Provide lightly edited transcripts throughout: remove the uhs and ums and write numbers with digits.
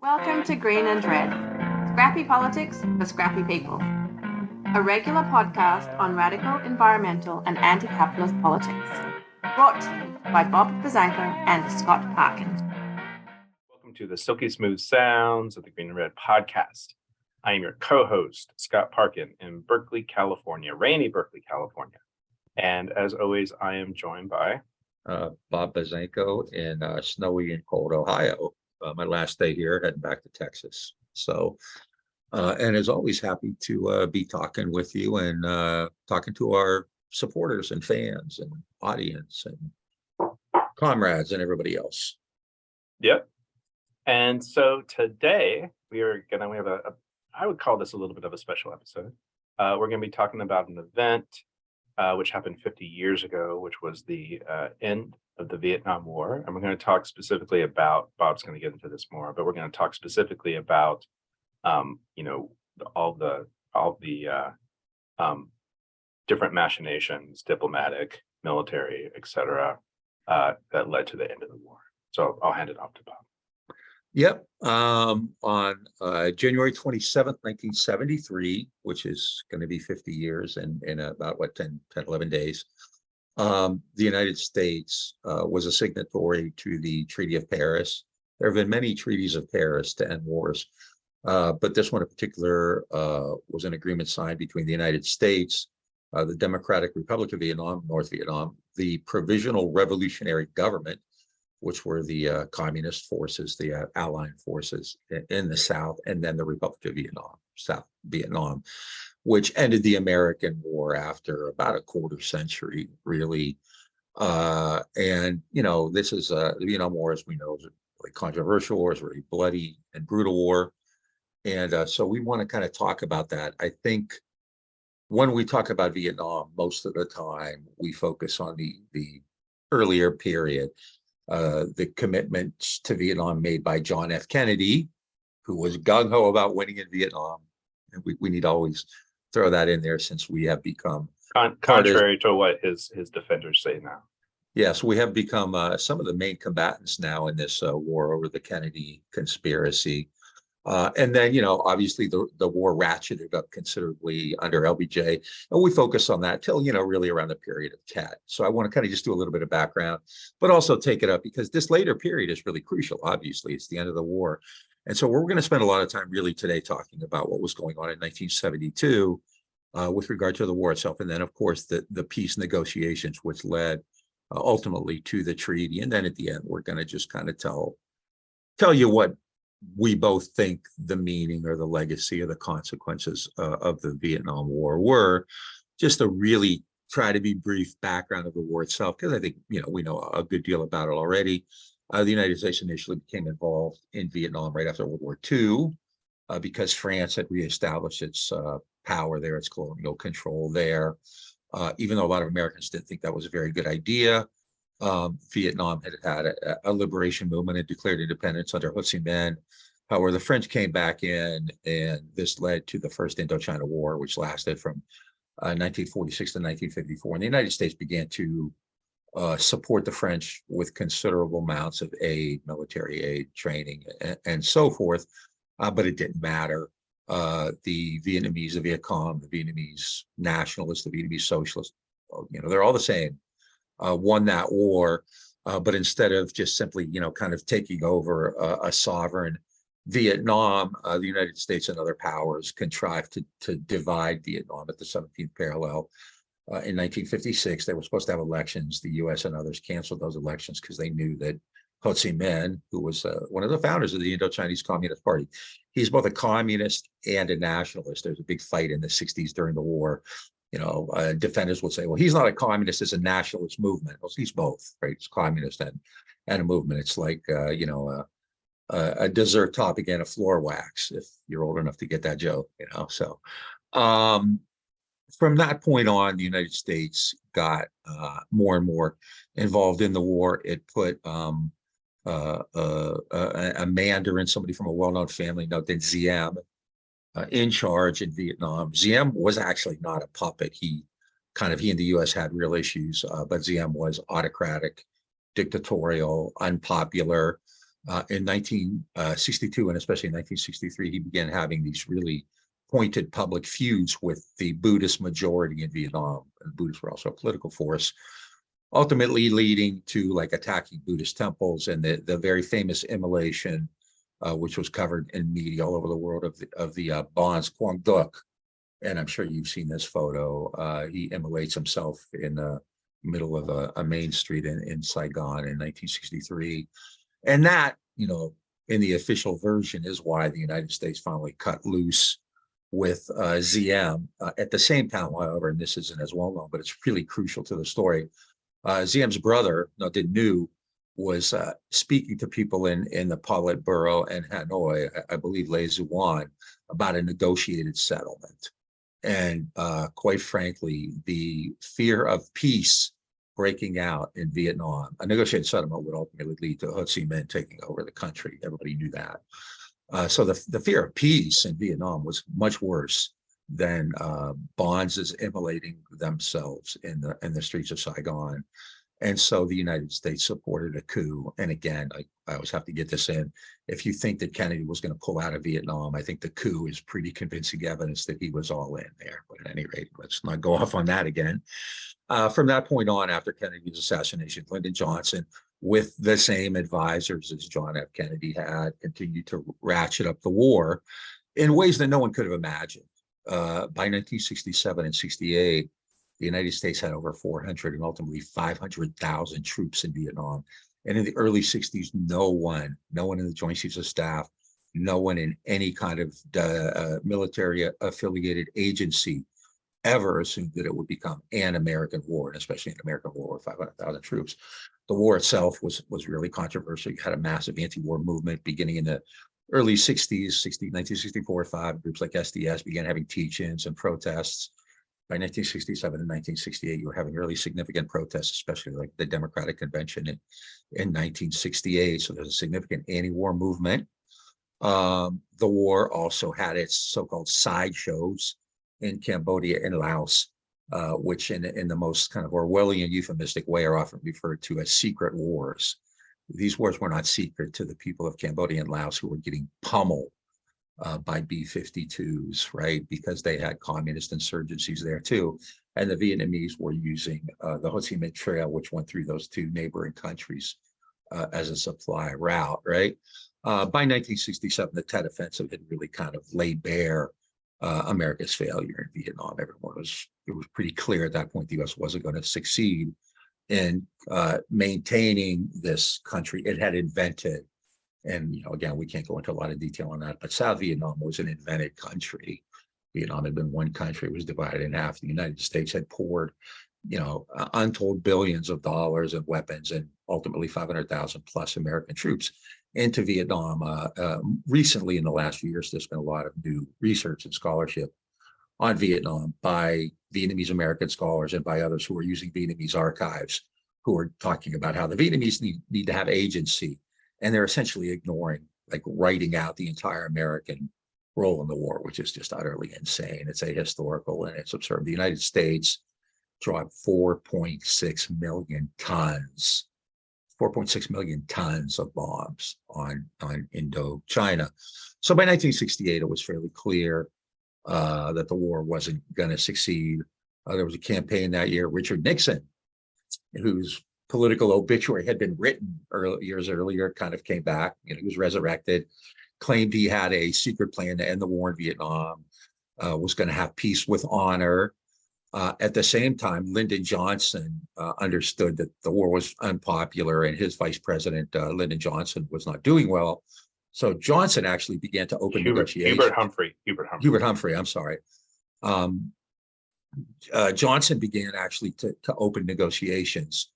Welcome to Green and Red, scrappy politics for scrappy people, a regular podcast on radical environmental and anti-capitalist politics, brought to you by Bob Bazanko and Scott Parkin. Welcome to the silky smooth sounds of the Green and Red podcast. I am your co-host, Scott Parkin, in Berkeley, California, rainy Berkeley, California. And as always, I am joined by Bob Bazanko in snowy and cold Ohio. My last day here, heading back to Texas. So, and as always, happy to be talking with you and talking to our supporters and fans and audience and comrades and everybody else. Yep. And so today we have I would call this a little bit of a special episode. We're going to be talking about an event which happened 50 years ago, which was the end of the Vietnam War. And we're going to talk specifically about, Bob's going to get into this more, but we're going to talk specifically about, all the different machinations, diplomatic, military, etc., that led to the end of the war. So I'll hand it off to Bob. Yep. On January 27th, 1973, which is going to be 50 years in about 10, 11 days, the United States was a signatory to the Treaty of Paris. There have been many treaties of Paris to end wars, but this one in particular was an agreement signed between the United States, the Democratic Republic of Vietnam, North Vietnam, the Provisional Revolutionary Government, which were the communist forces, the allied forces in the South, and then the Republic of Vietnam, South Vietnam, which ended the American War after about a quarter century, really. And, this is the Vietnam War, as we know, is a really controversial war, is a really bloody and brutal war. And so we want to kind of talk about that. I think when we talk about Vietnam, most of the time we focus on the earlier period. The commitments to Vietnam made by John F. Kennedy, who was gung-ho about winning in Vietnam. And we need to always throw that in there since we have become contrary to what his defenders say now. Yes, we have become some of the main combatants now in this war over the Kennedy conspiracy. And then, obviously the war ratcheted up considerably under LBJ, and we focus on that till, really around the period of Tet. So I want to kind of just do a little bit of background, but also take it up because this later period is really crucial. Obviously, it's the end of the war. And so we're going to spend a lot of time really today talking about what was going on in 1972 with regard to the war itself. And then, of course, the peace negotiations, which led ultimately to the treaty. And then at the end, we're going to just kind of tell you what we both think the meaning or the legacy or the consequences of the Vietnam War were, just to really try to be brief background of the war itself, because I think, we know a good deal about it already. The United States initially became involved in Vietnam right after World War II because France had reestablished its power there, its colonial control there. Even though a lot of Americans didn't think that was a very good idea. Vietnam had a liberation movement and declared independence under Ho Chi Minh. However, the French came back in, and this led to the First Indochina War, which lasted from 1946 to 1954. And the United States began to support the French with considerable amounts of aid, military aid, training, and so forth. But it didn't matter. The Vietnamese, the Viet Cong, the Vietnamese nationalists, the Vietnamese socialists, they're all the same. Won that war, but instead of just simply, kind of taking over a sovereign Vietnam, the United States and other powers contrived to divide Vietnam at the 17th parallel. In 1956, they were supposed to have elections. The U.S. and others canceled those elections because they knew that Ho Chi Minh, who was one of the founders of the Indochinese Communist Party, he's both a communist and a nationalist. There was a big fight in the 60s during the war. Defenders would say, well, he's not a communist, it's a nationalist movement. Well, he's both, right? It's communist and a movement. It's like, a dessert topping and a floor wax, if you're old enough to get that joke, So from that point on, the United States got more and more involved in the war. It put a Mandarin, somebody from a well-known family, Dien Diem, in charge in Vietnam. Diem was actually not a puppet. He and the U.S. had real issues, but Diem was autocratic, dictatorial, unpopular. In 1962 and especially in 1963, he began having these really pointed public feuds with the Buddhist majority in Vietnam. And Buddhists were also a political force, ultimately leading to like attacking Buddhist temples and the very famous immolation, which was covered in media all over the world of the Bonds Quang Duc. And I'm sure you've seen this photo. He immolates himself in the middle of a main street in Saigon in 1963. And that, in the official version is why the United States finally cut loose with ZM. At the same time, however, and this isn't as well known, but it's really crucial to the story, ZM's brother, Dinh Nhu, was speaking to people in the Politburo in Hanoi, I believe Le Duan, about a negotiated settlement. And quite frankly, the fear of peace breaking out in Vietnam, a negotiated settlement would ultimately lead to Ho Chi Minh taking over the country. Everybody knew that. So the fear of peace in Vietnam was much worse than Bonds is immolating themselves in the streets of Saigon. And so the United States supported a coup. And again, I always have to get this in. If you think that Kennedy was going to pull out of Vietnam, I think the coup is pretty convincing evidence that he was all in there. But at any rate, let's not go off on that again. From that point on, after Kennedy's assassination, Lyndon Johnson, with the same advisors as John F. Kennedy had, continued to ratchet up the war in ways that no one could have imagined. By 1967 and 68, the United States had over 400 and ultimately 500,000 troops in Vietnam. And in the early 60s, no one in the Joint Chiefs of Staff, no one in any kind of military affiliated agency ever assumed that it would become an American war, and especially an American war with 500,000 troops. The war itself was really controversial. You had a massive anti-war movement beginning in the early 60s, 1964-5. Groups like SDS began having teach-ins and protests. By 1967 and 1968, you were having really significant protests, especially like the Democratic Convention in 1968. So there's a significant anti-war movement. The war also had its so-called sideshows in Cambodia and Laos, which in the most kind of Orwellian euphemistic way are often referred to as secret wars. These wars were not secret to the people of Cambodia and Laos, who were getting pummeled by B-52s, right? Because they had communist insurgencies there too. And the Vietnamese were using the Ho Chi Minh Trail, which went through those two neighboring countries as a supply route, right? By 1967, the Tet Offensive had really kind of laid bare America's failure in Vietnam. It was pretty clear at that point the U.S. wasn't going to succeed in maintaining this country it had invented. And, again, we can't go into a lot of detail on that, but South Vietnam was an invented country. Vietnam had been one country, it was divided in half. The United States had poured, untold billions of dollars in weapons and ultimately 500,000 plus American troops into Vietnam. Recently, in the last few years, there's been a lot of new research and scholarship on Vietnam by Vietnamese American scholars and by others who are using Vietnamese archives, who are talking about how the Vietnamese need to have agency. And they're essentially ignoring, like writing out the entire American role in the war, which is just utterly insane. It's ahistorical and it's absurd. The United States dropped 4.6 million tons of bombs on Indochina. So by 1968, it was fairly clear that the war wasn't going to succeed. There was a campaign that year. Richard Nixon, whose political obituary had been written years earlier, kind of came back. He was resurrected, claimed he had a secret plan to end the war in Vietnam, was going to have peace with honor. At the same time, Lyndon Johnson understood that the war was unpopular and his vice president, Lyndon Johnson, was not doing well. So Johnson actually began to open negotiations. Hubert Humphrey, I'm sorry. Johnson began actually to open negotiations.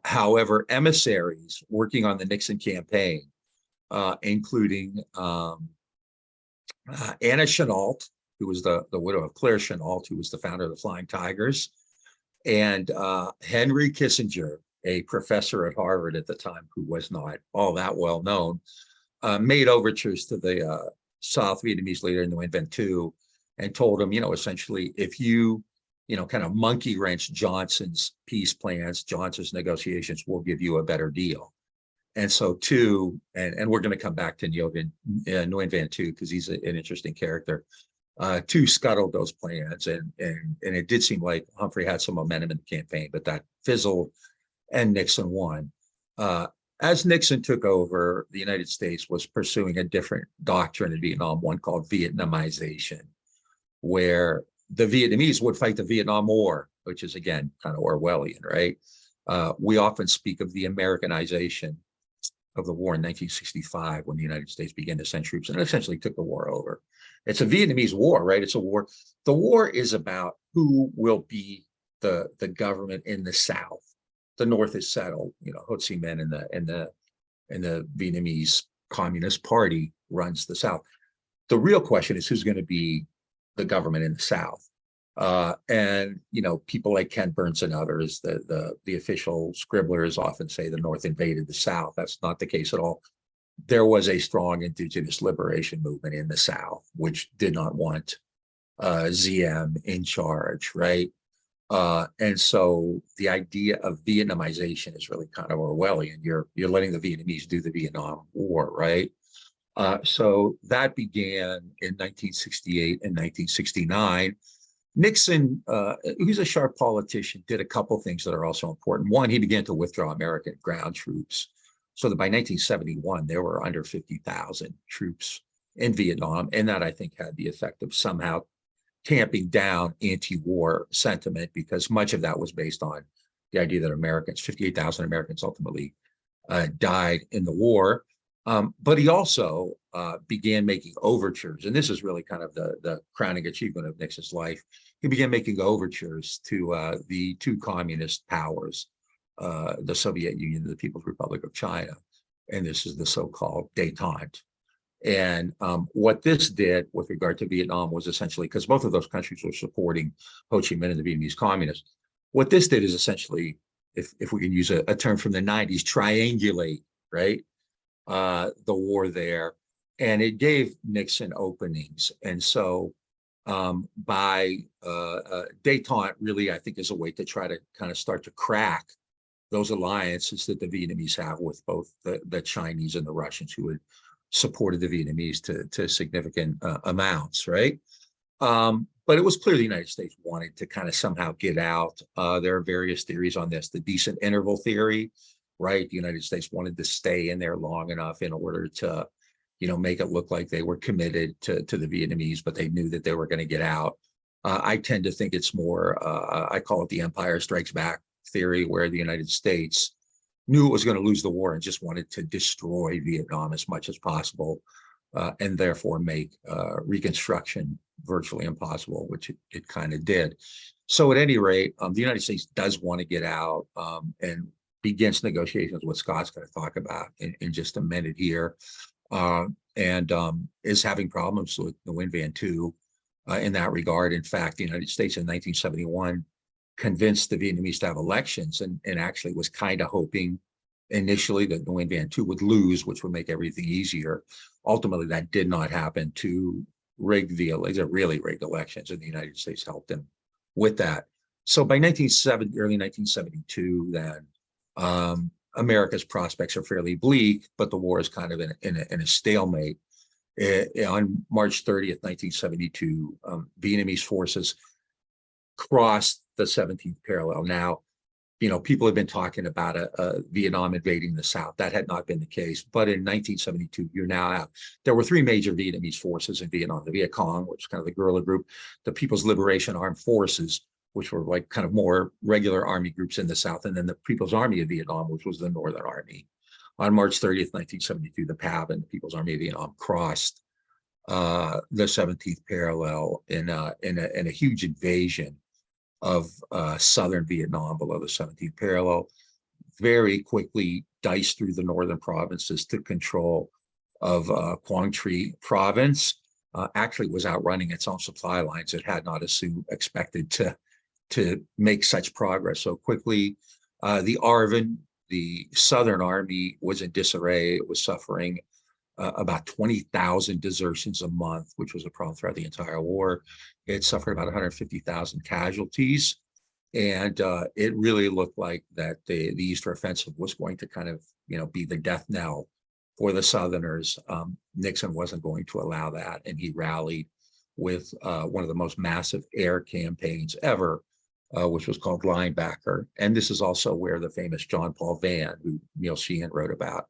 However, emissaries working on the Nixon campaign, including Anna Chennault, who was the widow of Claire Chennault, who was the founder of the Flying Tigers, and Henry Kissinger, a professor at Harvard at the time, who was not all that well known, made overtures to the South Vietnamese leader Nguyen Van Thu and told him, essentially, if you kind of monkey wrench Johnson's peace plans, Johnson's negotiations, will give you a better deal. And so two, and we're going to come back to Nguyen Van Tu because he's an interesting character. Two scuttled those plans, and it did seem like Humphrey had some momentum in the campaign, but that fizzled, and Nixon won. As Nixon took over, the United States was pursuing a different doctrine in Vietnam, one called Vietnamization, where the Vietnamese would fight the Vietnam War, which is, again, kind of Orwellian, right? We often speak of the Americanization of the war in 1965 when the United States began to send troops and essentially took the war over. It's a Vietnamese war, right? It's a war. The war is about who will be the government in the South. The North is settled. Ho Chi Minh and the Vietnamese Communist Party runs the South. The real question is who's going to be the government in the South. And people like Ken Burns and others, the official scribblers often say the North invaded the South. That's not the case at all. There was a strong indigenous liberation movement in the South, which did not want ZM in charge, right? And so the idea of Vietnamization is really kind of Orwellian. You're letting the Vietnamese do the Vietnam War, right? So that began in 1968 and 1969. Nixon, who's a sharp politician, did a couple things that are also important. One, he began to withdraw American ground troops, so that by 1971, there were under 50,000 troops in Vietnam. And that, I think, had the effect of somehow tamping down anti-war sentiment, because much of that was based on the idea that 58,000 Americans ultimately died in the war. But he also began making overtures, and this is really kind of the crowning achievement of Nixon's life. He began making overtures to the two communist powers, the Soviet Union and the People's Republic of China, and this is the so-called détente. And what this did with regard to Vietnam was essentially, because both of those countries were supporting Ho Chi Minh and the Vietnamese communists, what this did is essentially, if we can use a term from the 90s, triangulate, right? The war there, and it gave Nixon openings. And so by détente, really, I think, is a way to try to kind of start to crack those alliances that the Vietnamese have with both the Chinese and the Russians, who had supported the Vietnamese to significant amounts, right? But it was clear the United States wanted to kind of somehow get out. There are various theories on this. The decent interval theory, right? The United States wanted to stay in there long enough in order to, make it look like they were committed to the Vietnamese, but they knew that they were going to get out. I tend to think it's more, I call it the Empire Strikes Back theory, where the United States knew it was going to lose the war and just wanted to destroy Vietnam as much as possible, and therefore make reconstruction virtually impossible, which it kind of did. So at any rate, the United States does want to get out, and begins negotiations, what Scott's going to talk about in just a minute here, and is having problems with Nguyen Van Tu in that regard. In fact, the United States in 1971 convinced the Vietnamese to have elections, and actually was kind of hoping initially that Nguyen Van Tu would lose, which would make everything easier. Ultimately, that did not happen. To rig the really rigged elections, and the United States helped them with that. So by early 1972, then America's prospects are fairly bleak, but the war is kind of in a stalemate. On March 30th, 1972, Vietnamese forces crossed the 17th parallel. Now, people have been talking about Vietnam invading the South. That had not been the case. But in 1972, there were three major Vietnamese forces in Vietnam: the Viet Cong, which is kind of the guerrilla group; the People's Liberation Armed Forces, which were like kind of more regular army groups in the South; and then the People's Army of Vietnam, which was the Northern Army. On March 30th, 1972, the PAV and the People's Army of Vietnam crossed the 17th parallel in a huge invasion of southern Vietnam below the 17th parallel. Very quickly diced through the northern provinces, took control of Quang Tri province. Actually was outrunning its own supply lines. It had not expected to make such progress so quickly. The ARVN, the Southern Army, was in disarray. It was suffering about 20,000 desertions a month, which was a problem throughout the entire war. It suffered about 150,000 casualties. And it really looked like that the Easter Offensive was going to kind of, be the death knell for the Southerners. Nixon wasn't going to allow that, and he rallied with one of the most massive air campaigns ever, which was called Linebacker. And this is also where the famous John Paul Vann, who Neil Sheehan wrote about,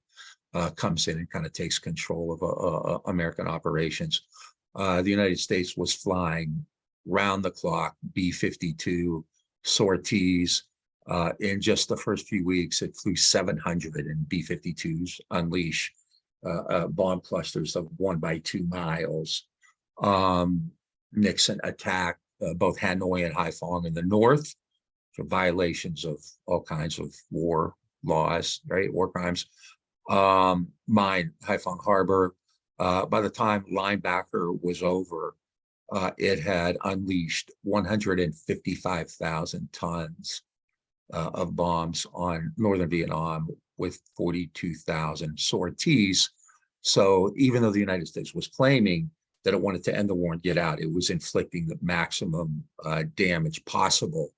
comes in and kind of takes control of American operations. The United States was flying round the clock B-52 sorties. In just the first few weeks, it flew 700 in B-52s, unleash bomb clusters of 1 by 2 miles. Nixon attacked both Hanoi and Haiphong in the north for violations of all kinds of war laws, right? War crimes. Mined Haiphong Harbor. By the time Linebacker was over, it had unleashed 155,000 tons of bombs on northern Vietnam with 42,000 sorties. So even though the United States was claiming that it wanted to end the war and get out, it was inflicting the maximum damage possible.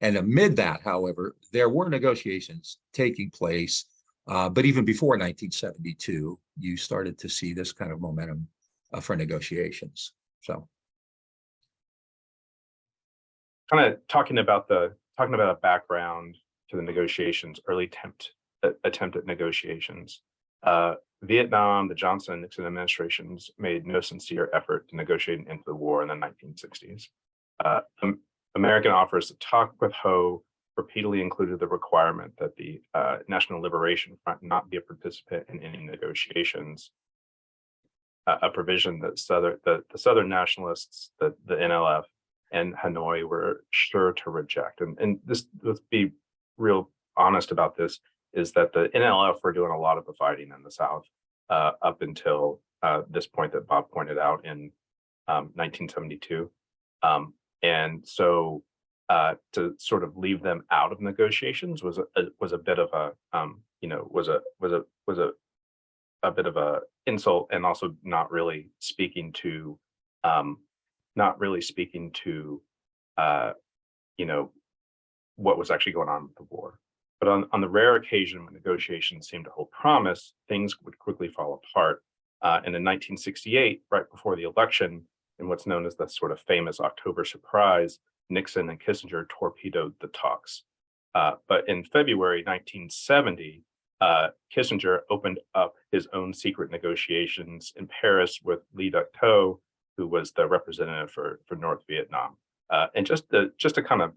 And amid that, however, there were negotiations taking place. But even before 1972, you started to see this kind of momentum for negotiations. So, kind of talking about a background to the negotiations, early attempt at negotiations. Vietnam, the Johnson and Nixon administrations made no sincere effort to negotiate into the war in the 1960s. American offers to talk with Ho repeatedly included the requirement that the National Liberation Front not be a participant in any negotiations, a provision that the Southern Nationalists, the NLF, and Hanoi were sure to reject. And this, let's be real honest about this, is that the NLF were doing a lot of the fighting in the South up until this point that Bob pointed out in 1972. And so to sort of leave them out of negotiations was a bit of a bit of a insult, and also not really speaking to what was actually going on with the war. But on the rare occasion when negotiations seemed to hold promise, things would quickly fall apart. And in 1968, right before the election, in what's known as the sort of famous October surprise, Nixon and Kissinger torpedoed the talks. But in February 1970, Kissinger opened up his own secret negotiations in Paris with Le Duc Tho, who was the representative for North Vietnam. And just to kind of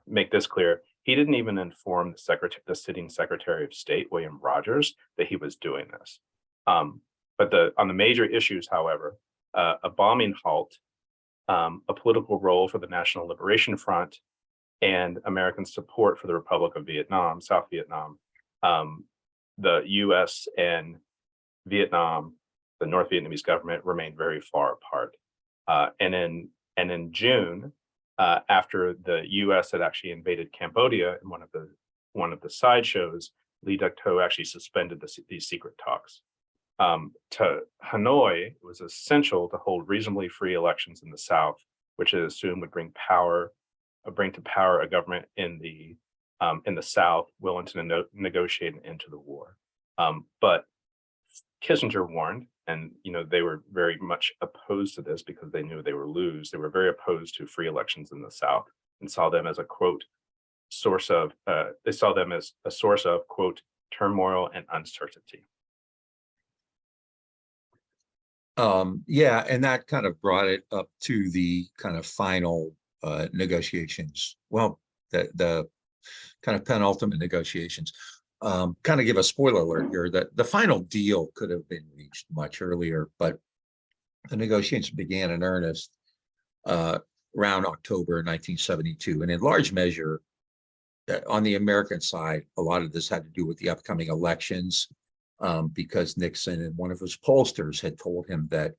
make this clear, he didn't even inform the sitting Secretary of State, William Rogers, that he was doing this. But on the major issues, however, a bombing halt, a political role for the National Liberation Front, and American support for the Republic of Vietnam, South Vietnam, the U.S. and Vietnam, the North Vietnamese government, remained very far apart. And in June, after the U.S. had actually invaded Cambodia in one of the sideshows, Le Duc Tho actually suspended these secret talks. To Hanoi, it was essential to hold reasonably free elections in the South, which it assumed would bring to power a government in the South willing to negotiate an end to the war. But Kissinger warned, and they were very much opposed to this because they knew they were lose. They were very opposed to free elections in the South and saw them as a quote source of quote turmoil and uncertainty. Yeah, and that kind of brought it up to the kind of final negotiations. Well, the kind of penultimate negotiations. Kind of give a spoiler alert here that the final deal could have been reached much earlier, but the negotiations began in earnest around October 1972. And in large measure, on the American side, a lot of this had to do with the upcoming elections, because Nixon and one of his pollsters had told him that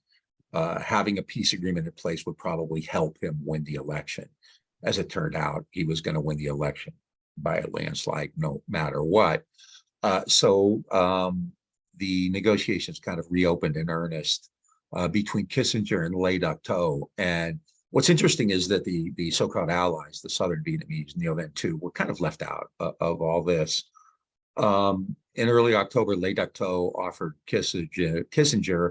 having a peace agreement in place would probably help him win the election. As it turned out, he was going to win the election by a landslide, no matter what. So the negotiations kind of reopened in earnest between Kissinger and Le Duc Tho. And What's interesting is that the so-called allies, the Southern Vietnamese, Neo Van 2, were kind of left out of all this. In early October, Le Duc Tho offered Kissinger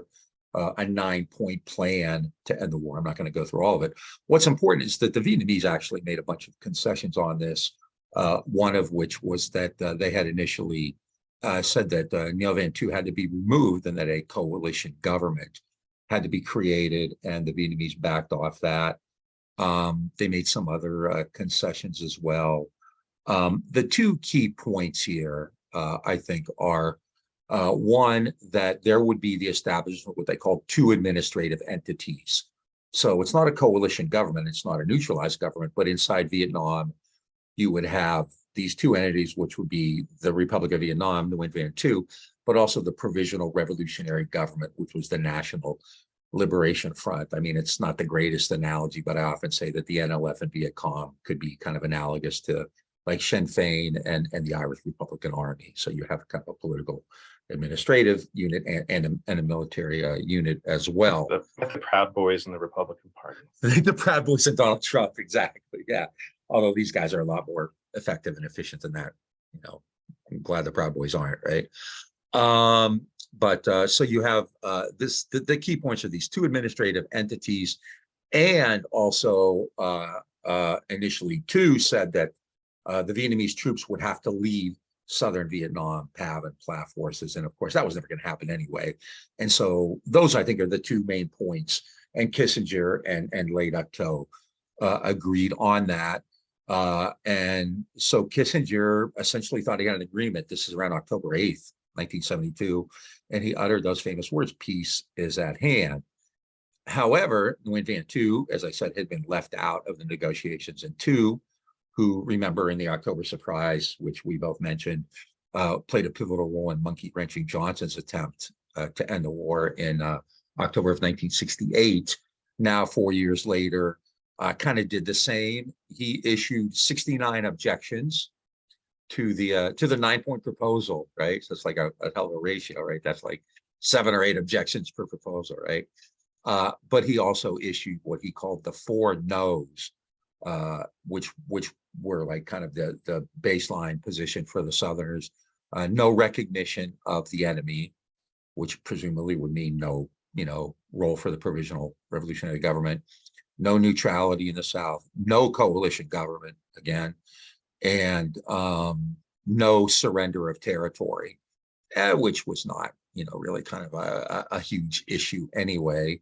a 9-point plan to end the war. I'm not going to go through all of it. What's important is that the Vietnamese actually made a bunch of concessions on this, one of which was that they had initially said that Neo Van 2 had to be removed and that a coalition government had to be created, and the Vietnamese backed off that. They made some other concessions as well. The two key points here, I think, are one, that there would be the establishment of what they call two administrative entities. So it's not a coalition government, it's not a neutralized government, but inside Vietnam, you would have these two entities, which would be the Republic of Vietnam, the Nguyen Van Tu, but also the Provisional Revolutionary Government, which was the National Liberation Front. I mean, it's not the greatest analogy, but I often say that the NLF and Viet Cong could be kind of analogous to like Sinn Féin and the Irish Republican Army. So you have kind of a political administrative unit and a military unit as well. The Proud Boys in the Republican Party. The Proud Boys and Donald Trump, exactly. Yeah. Although these guys are a lot more effective and efficient than that. You know, I'm glad the Proud Boys aren't, right? So you have the key points are these two administrative entities, and also initially two said that the Vietnamese troops would have to leave Southern Vietnam, PAV and PLAF forces. And of course, that was never going to happen anyway. And so those, I think, are the two main points. And Kissinger and Le Duc Tho agreed on that. And so Kissinger essentially thought he had an agreement. This is around October 8th, 1972. And he uttered those famous words, "Peace is at hand." However, Nguyen Van Tu, as I said, had been left out of the negotiations, and Tu, who, remember, in the October surprise, which we both mentioned, played a pivotal role in monkey-wrenching Johnson's attempt to end the war in October of 1968. Now, 4 years later, kind of did the same. He issued 69 objections to the 9-point proposal, right? So it's like a hell of a ratio, right? That's like 7 or 8 objections per proposal, right? But he also issued what he called the 4 no's, which were like kind of the baseline position for the Southerners. No recognition of the enemy, which presumably would mean no, role for the Provisional Revolutionary Government. No neutrality in the South, no coalition government again, and no surrender of territory, which was not, really kind of a huge issue anyway.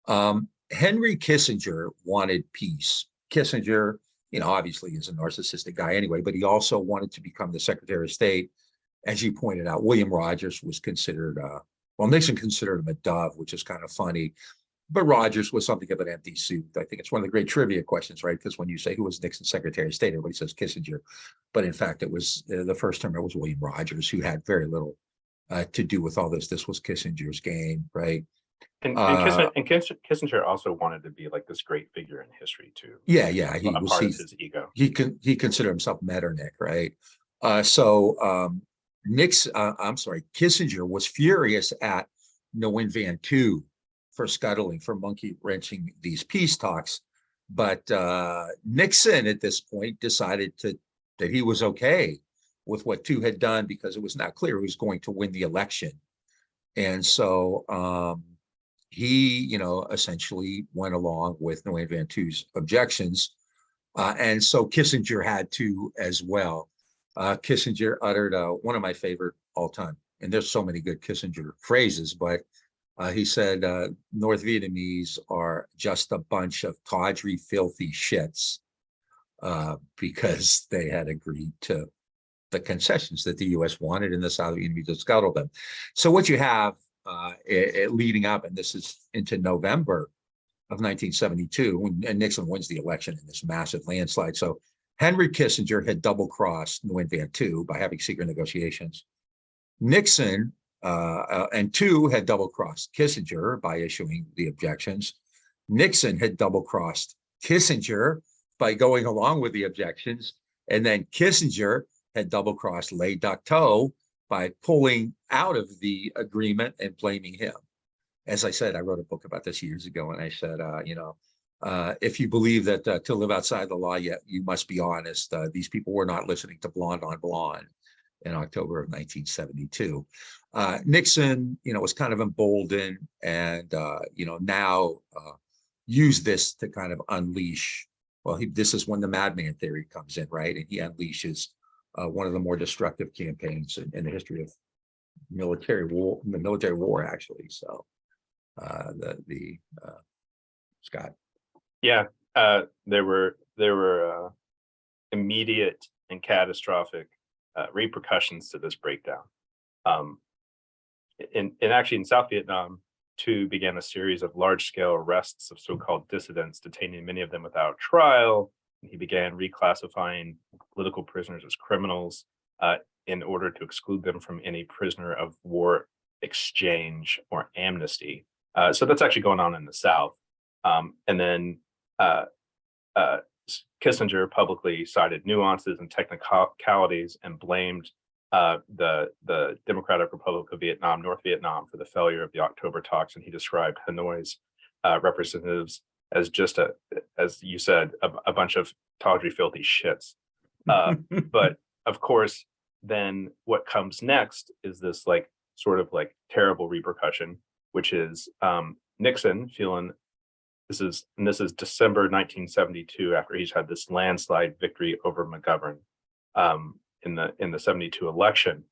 Henry Kissinger wanted peace. Kissinger, obviously is a narcissistic guy anyway, but he also wanted to become the Secretary of State. As you pointed out, William Rogers was considered, Nixon considered him a dove, which is kind of funny. But Rogers was something of an empty suit. I think it's one of the great trivia questions, right? Because when you say who was Nixon's Secretary of State, everybody says Kissinger. But in fact, it was the first term, it was William Rogers, who had very little to do with all this. This was Kissinger's game, right? And Kissinger also wanted to be like this great figure in history too. Yeah. He was part of his ego. He considered himself Metternich, right? Kissinger was furious at Nguyen Van Tu for scuttling, for monkey wrenching these peace talks. But Nixon at this point decided that he was okay with what Tu had done, because it was not clear who was going to win the election. And so he, essentially went along with Nguyen Van Tu's objections. And so Kissinger had to as well. Kissinger uttered one of my favorite all time, and there's so many good Kissinger phrases, but he said, North Vietnamese are just a bunch of tawdry, filthy shits, because they had agreed to the concessions that the U.S. wanted, and the South Vietnamese had scuttled them. So what you have leading up, and this is into November of 1972, and Nixon wins the election in this massive landslide. So Henry Kissinger had double-crossed Nguyen Van Tu by having secret negotiations. Nixon and Tu had double-crossed Kissinger by issuing the objections. Nixon had double-crossed Kissinger by going along with the objections. And then Kissinger had double-crossed Le Duc Tho by pulling out of the agreement and blaming him. As I said, I wrote a book about this years ago, and I said, If you believe that to live outside the law, yet you must be honest. These people were not listening to Blonde on Blonde in October of 1972. Nixon, was kind of emboldened and, now used this to kind of unleash. Well, this is when the madman theory comes in, right? And he unleashes one of the more destructive campaigns in the history of military war, actually. So, Scott. Yeah, there were immediate and catastrophic repercussions to this breakdown. Actually in South Vietnam, too, began a series of large-scale arrests of so-called dissidents, detaining many of them without trial. He began reclassifying political prisoners as criminals in order to exclude them from any prisoner of war exchange or amnesty. So that's actually going on in the South. And then Kissinger publicly cited nuances and technicalities and blamed the Democratic Republic of Vietnam, North Vietnam, for the failure of the October talks, and he described Hanoi's representatives as just as you said, a bunch of tawdry, filthy shits. But of course, then what comes next is this sort of terrible repercussion, which is Nixon feeling this is December 1972, after he's had this landslide victory over McGovern in the 72 election,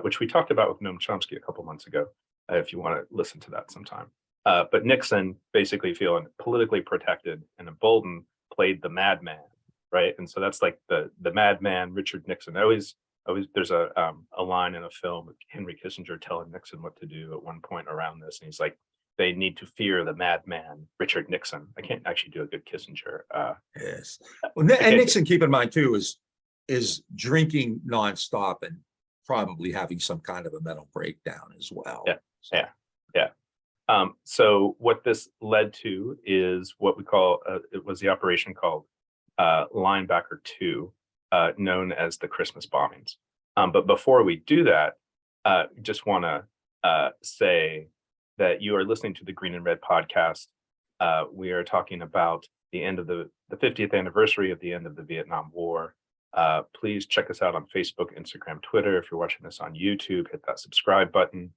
which we talked about with Noam Chomsky a couple months ago, if you want to listen to that sometime. But Nixon, basically feeling politically protected and emboldened, played the madman, right? And so that's like the madman, Richard Nixon. Always there's a line in a film with Henry Kissinger telling Nixon what to do at one point around this, and he's like, they need to fear the madman, Richard Nixon. I can't actually do a good Kissinger. Yes. Well, and Nixon, keep in mind too, is drinking nonstop and probably having some kind of a mental breakdown as well. Yeah. So what this led to is what we call, it was the operation called Linebacker 2, known as the Christmas bombings. But before we do that, just want to say that you are listening to the Green and Red podcast. We are talking about the end of the 50th anniversary of the end of the Vietnam War. Please check us out on Facebook, Instagram, Twitter. If you're watching this on YouTube, hit that subscribe button.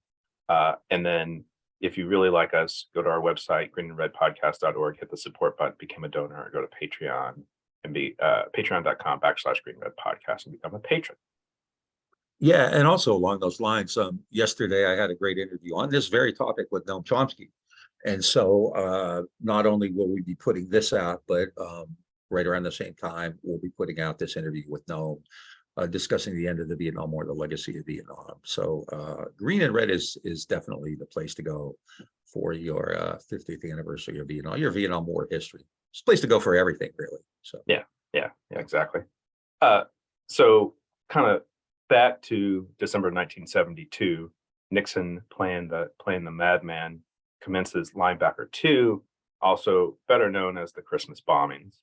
And then if you really like us, go to our website, greenandredpodcast.org, hit the support button, become a donor, or go to Patreon and be patreon.com/greenredpodcast and become a patron. Yeah, and also along those lines, yesterday I had a great interview on this very topic with Noam Chomsky. And so not only will we be putting this out, but right around the same time, we'll be putting out this interview with Noam, discussing the end of the Vietnam War, the legacy of Vietnam. So Green and Red is definitely the place to go for your 50th anniversary of Vietnam, your Vietnam War history. It's a place to go for everything, really. So yeah, exactly. So kind of back to December 1972, Nixon playing the madman commences Linebacker 2, also better known as the Christmas bombings.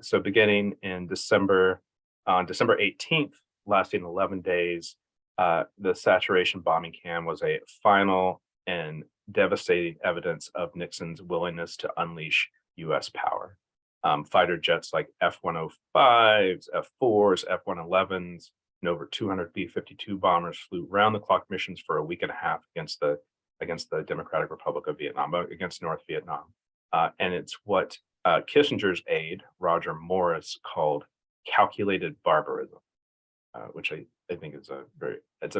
So beginning in December 18th, lasting 11 days, the saturation bombing can was a final and devastating evidence of Nixon's willingness to unleash U.S. power. Fighter jets like F-105s, F-4s, F-111s, and over 200 B-52 bombers flew round-the-clock missions for a week and a half against the Democratic Republic of Vietnam, against North Vietnam. And it's what Kissinger's aide, Roger Morris, called calculated barbarism, which I think is a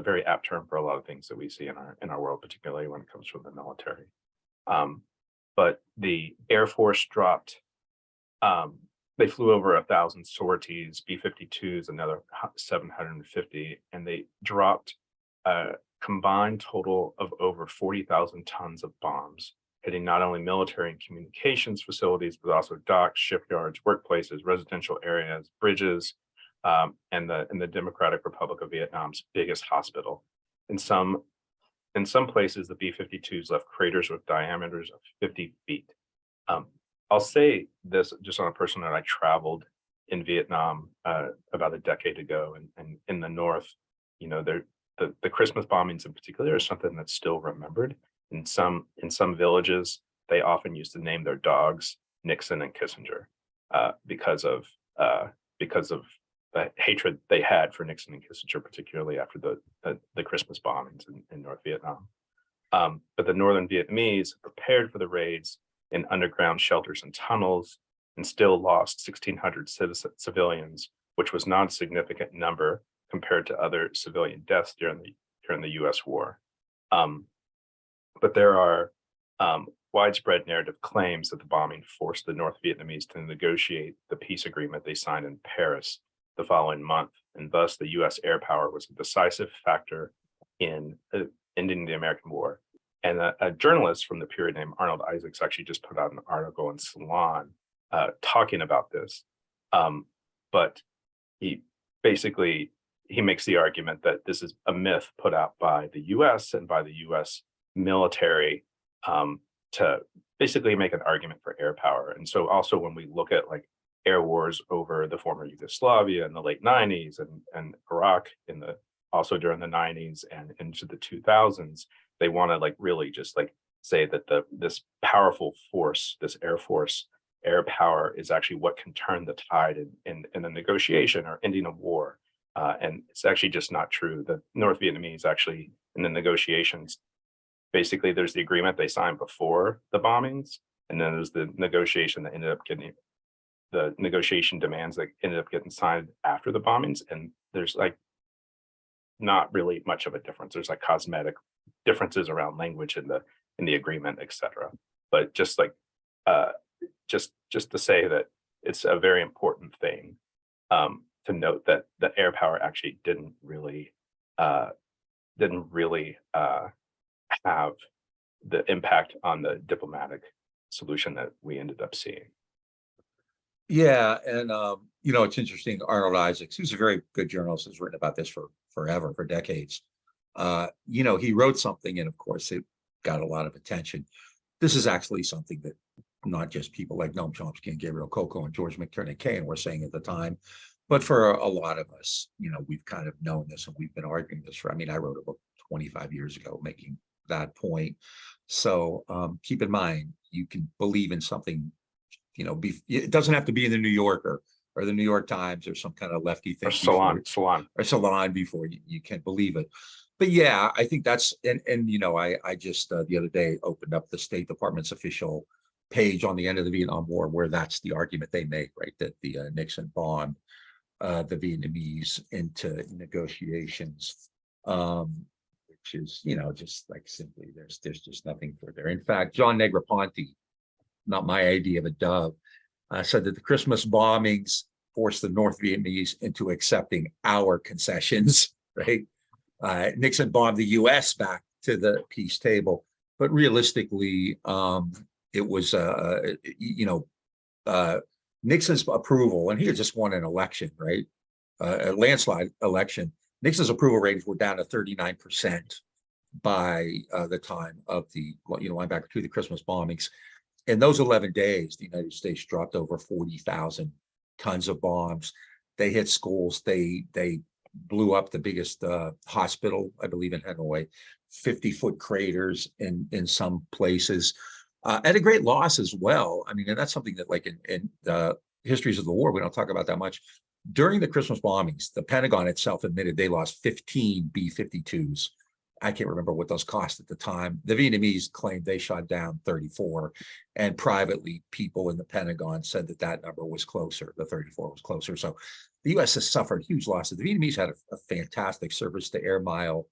very apt term for a lot of things that we see in our world, particularly when it comes from the military. But the Air Force dropped, they flew over 1,000 sorties, B-52s, another 750, and they dropped a combined total of over 40,000 tons of bombs, hitting not only military and communications facilities, but also docks, shipyards, workplaces, residential areas, bridges, and the Democratic Republic of Vietnam's biggest hospital. In some places, the B-52s left craters with diameters of 50 feet. I'll say this just on a personal note. I traveled in Vietnam about a decade ago, and in the North, the Christmas bombings in particular is something that's still remembered. In some villages, they often used to name their dogs Nixon and Kissinger because of the hatred they had for Nixon and Kissinger, particularly after the Christmas bombings in North Vietnam. But the Northern Vietnamese prepared for the raids in underground shelters and tunnels, and still lost 1,600 civilians, which was not a significant number compared to other civilian deaths during the U.S. war. But there are widespread narrative claims that the bombing forced the North Vietnamese to negotiate the peace agreement they signed in Paris the following month, and thus the U.S. air power was a decisive factor in ending the American war. And a journalist from the period named Arnold Isaacs actually just put out an article in Salon talking about this. But he makes the argument that this is a myth put out by the U.S. and by the U.S. military to basically make an argument for air power. And so also when we look at like air wars over the former Yugoslavia in the late 90s and Iraq also during the 90s and into the 2000s, they want to like really just like say that this powerful force, this air power is actually what can turn the tide in a negotiation or ending a war. And it's actually just not true. The North Vietnamese actually in the negotiations, basically there's the agreement they signed before the bombings, and then there's the negotiation that ended up getting the negotiation demands that ended up getting signed after the bombings. And there's like not really much of a difference. There's like cosmetic differences around language in the agreement, etc. But just like just to say that it's a very important thing to note that the air power actually didn't really have the impact on the diplomatic solution that we ended up seeing. Yeah, and it's interesting. Arnold Isaacs, who's a very good journalist, has written about this for forever, for decades. He wrote something, and of course, it got a lot of attention. This is actually something that not just people like Noam Chomsky and Gabriel Coco and George McTurnan Kane were saying at the time, but for a lot of us, we've kind of known this and we've been arguing this for. I wrote a book 25 years ago making that point. So keep in mind, you can believe in something. It doesn't have to be in the New Yorker or the New York Times or some kind of lefty thing. Or Salon before you can believe it. But yeah, I think that's, and I just the other day opened up the State Department's official page on the end of the Vietnam War, where that's the argument they make, right? That the Nixon bombed the Vietnamese into negotiations, which is, just like simply there's just nothing for there. In fact, John Negroponte, not my idea of a dove, said that the Christmas bombings forced the North Vietnamese into accepting our concessions, right? Nixon bombed the U.S. back to the peace table, but realistically, it was, Nixon's approval, and he had just won an election, right? A landslide election. Nixon's approval ratings were down to 39% by the time of line back to the Christmas bombings. In those 11 days, the United States dropped over 40,000 tons of bombs. They hit schools. They blew up the biggest hospital, I believe, in Hanoi, 50-foot craters in some places, at a great loss as well. And that's something that, like in the histories of the war, we don't talk about that much. During the Christmas bombings, the Pentagon itself admitted they lost 15 B-52s. I can't remember what those cost at the time. The Vietnamese claimed they shot down 34, and privately, people in the Pentagon said that number was closer. The 34 was closer. So the U.S. has suffered huge losses. The Vietnamese had a fantastic surface-to-air mile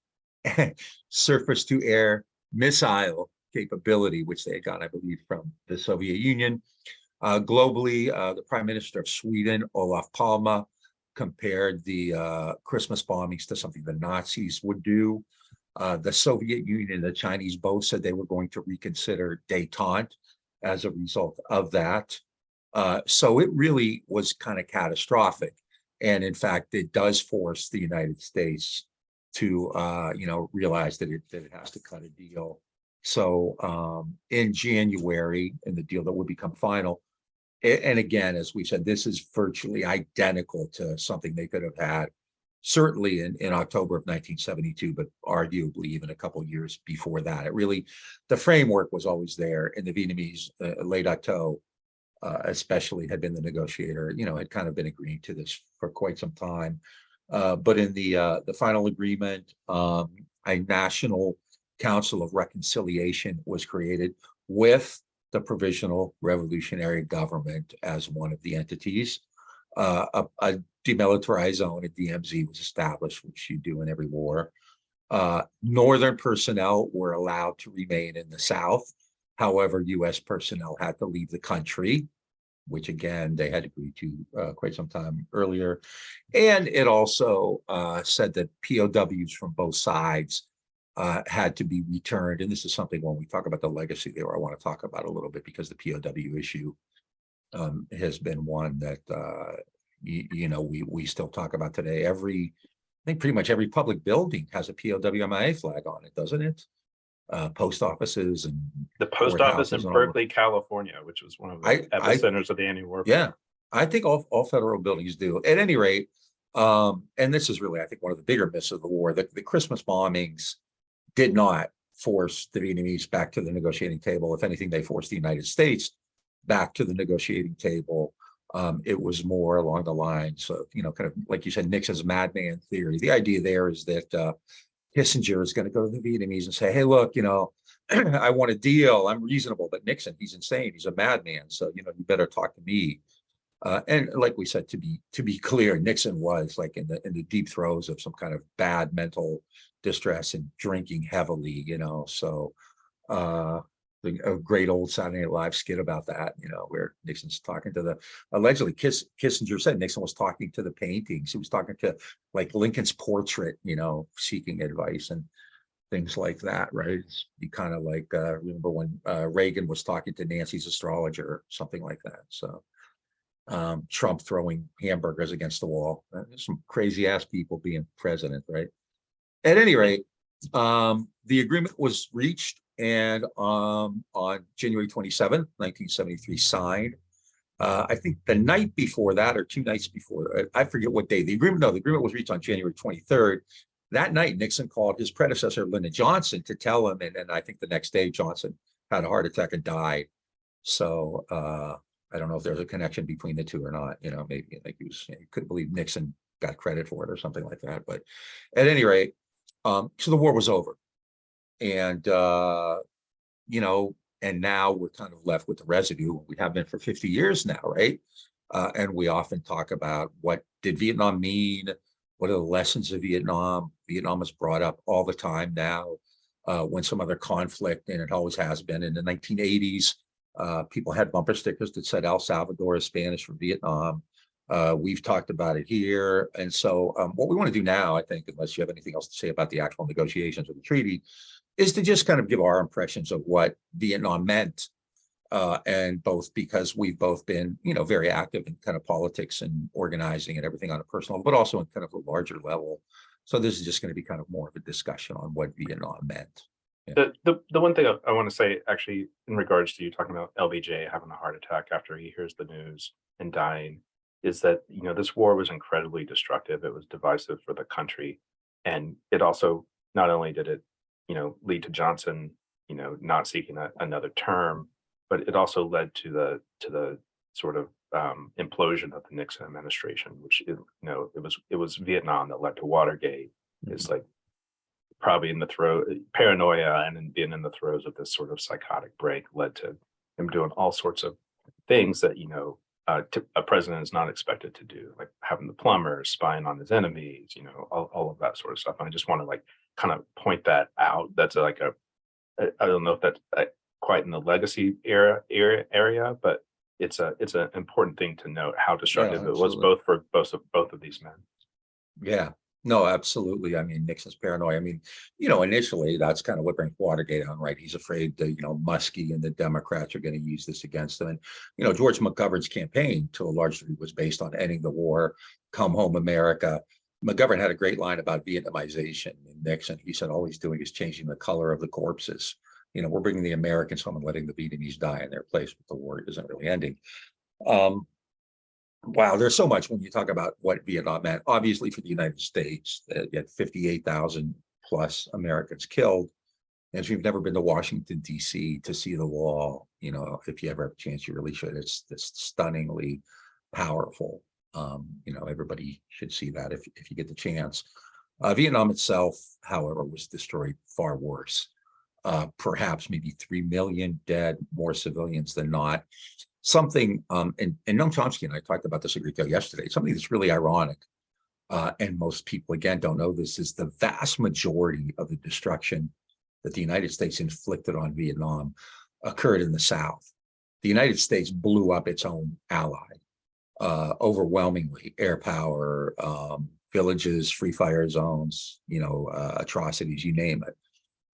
and surface-to-air missile capability, which they had gotten, I believe, from the Soviet Union. Globally, the Prime Minister of Sweden, Olof Palme, compared the Christmas bombings to something the Nazis would do. The Soviet Union and the Chinese both said they were going to reconsider détente as a result of that. So it really was kind of catastrophic. And in fact, it does force the United States to, realize that it has to cut a deal. So in January, in the deal that would become final, and again, as we said, this is virtually identical to something they could have had certainly in October of 1972, but arguably even a couple of years before that. The framework was always there in the Vietnamese late October especially had been the negotiator, had kind of been agreeing to this for quite some time. But in the final agreement, a National Council of Reconciliation was created with the Provisional Revolutionary Government as one of the entities. A demilitarized zone at DMZ was established, which you do in every war. Northern personnel were allowed to remain in the South. However, U.S. personnel had to leave the country, which again, they had agreed to quite some time earlier. And it also said that POWs from both sides had to be returned. And this is something when we talk about the legacy there, I want to talk about a little bit, because the POW issue has been one that, we still talk about today. I think pretty much every public building has a POW/MIA flag on it, doesn't it? Post offices and the post office in Berkeley, California, which was one of the epicenters of the anti-war. Yeah, I think all federal buildings do. At any rate, and this is really, I think, one of the bigger myths of the war. The Christmas bombings did not force the Vietnamese back to the negotiating table. If anything, they forced the United States back to the negotiating table. It was more along the lines of, kind of like you said, Nixon's madman theory. The idea there is that Kissinger is going to go to the Vietnamese and say, hey, look, I want a deal. I'm reasonable, but Nixon, he's insane. He's a madman. So, you better talk to me. And like we said, to be clear, Nixon was like in the deep throes of some kind of bad mental distress and drinking heavily, so a great old Saturday Night Live skit about that, where Nixon's talking to allegedly Kissinger said Nixon was talking to the paintings. He was talking to like Lincoln's portrait, seeking advice and things like that, right? You kind of like remember when Reagan was talking to Nancy's astrologer or something like that. So Trump throwing hamburgers against the wall. Some crazy ass people being president, right? At any rate, the agreement was reached, and on January 27th, 1973, signed. I think the night before that, or 2 nights before, I forget what day, the agreement was reached on January 23rd. That night, Nixon called his predecessor, Lyndon Johnson, to tell him, and I think the next day, Johnson had a heart attack and died. So I don't know if there's a connection between the two or not. Maybe like he couldn't believe Nixon got credit for it or something like that. But at any rate, so the war was over. And, and now we're kind of left with the residue. We have been for 50 years now, right? And we often talk about, what did Vietnam mean? What are the lessons of Vietnam? Vietnam is brought up all the time now when some other conflict, and it always has been. In the 1980s, people had bumper stickers that said El Salvador is Spanish for Vietnam. We've talked about it here. And so what we want to do now, I think, unless you have anything else to say about the actual negotiations of the treaty, is to just kind of give our impressions of what Vietnam meant. And both because we've both been, very active in kind of politics and organizing and everything on a personal, but also in kind of a larger level. So this is just going to be kind of more of a discussion on what Vietnam meant. Yeah. The one thing I want to say, actually, in regards to you talking about LBJ having a heart attack after he hears the news and dying, is that, this war was incredibly destructive. It was divisive for the country. And it also, not only did it, lead to Johnson, not seeking another term, but it also led to the sort of implosion of the Nixon administration, which, it was Vietnam that led to Watergate. It's like probably in the paranoia and in being in the throes of this sort of psychotic break led to him doing all sorts of things that, a president is not expected to do, like having the plumbers, spying on his enemies, all of that sort of stuff. And I just want to kind of point that out. That's I don't know if that's quite in the legacy area, but it's an important thing to note how destructive it was both for both of these men. Yeah. No, absolutely. I mean, Nixon's paranoia. I mean, initially that's kind of what brings Watergate on, right? He's afraid that, Muskie and the Democrats are going to use this against him. And, George McGovern's campaign, to a large degree, was based on ending the war, come home America. McGovern had a great line about Vietnamization in Nixon. He said, all he's doing is changing the color of the corpses. We're bringing the Americans home and letting the Vietnamese die in their place, but the war isn't really ending. Wow, there's so much when you talk about what Vietnam meant. Obviously, for the United States, you had 58,000 plus Americans killed And if you've never been to Washington, D.C. to see the wall, if you ever have a chance, you really should. It's stunningly powerful. Everybody should see that if you get the chance. Vietnam itself, however, was destroyed far worse. Perhaps maybe 3 million dead, more civilians than not. Something, and Noam Chomsky and I talked about this a great deal yesterday, something that's really ironic, and most people, again, don't know this, is the vast majority of the destruction that the United States inflicted on Vietnam occurred in the South. The United States blew up its own ally, overwhelmingly, air power, villages, free fire zones, atrocities, you name it.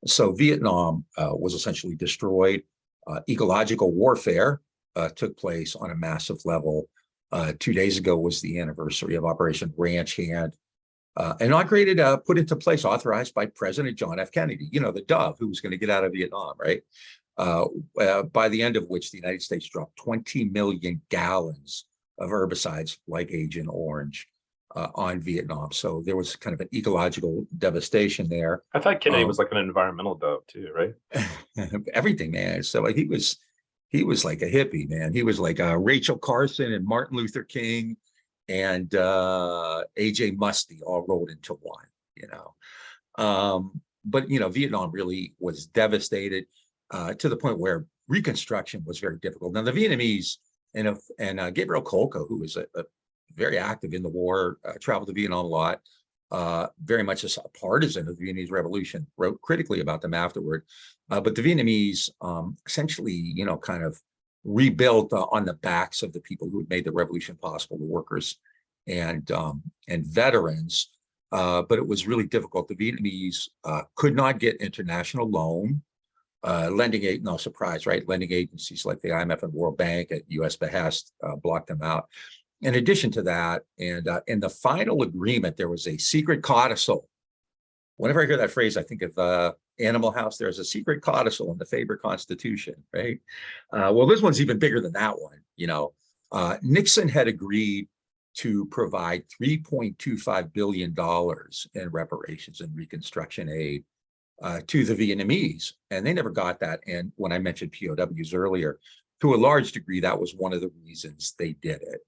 So Vietnam was essentially destroyed. Ecological warfare took place on a massive level. 2 days ago was the anniversary of Operation Ranch Hand, inaugurated, put into place, authorized by President John F. Kennedy, the dove who was going to get out of Vietnam, right? By the end of which the United States dropped 20 million gallons of herbicides like Agent Orange on Vietnam. So there was kind of an ecological devastation there. I thought Kennedy was like an environmental dove too, right? Everything, man. So he was like a hippie, man. He was like Rachel Carson and Martin Luther King and AJ Musty all rolled into one, But, Vietnam really was devastated to the point where reconstruction was very difficult. Now, the Vietnamese and Gabriel Kolko, who was a very active in the war, traveled to Vietnam a lot, very much a partisan of the Vietnamese Revolution, wrote critically about them afterward. But the Vietnamese essentially, kind of rebuilt on the backs of the people who had made the revolution possible, the workers and veterans. But it was really difficult. The Vietnamese could not get international loan. Lending aid, no surprise, right? Lending agencies like the IMF and World Bank at U.S. behest blocked them out. In addition to that, and in the final agreement, there was a secret codicil. Whenever I hear that phrase, I think of Animal House. There's a secret codicil in the Faber Constitution, right? Well, this one's even bigger than that one. Nixon had agreed to provide $3.25 billion in reparations and reconstruction aid to the Vietnamese, and they never got that. And when I mentioned POWs earlier, to a large degree, that was one of the reasons they did it.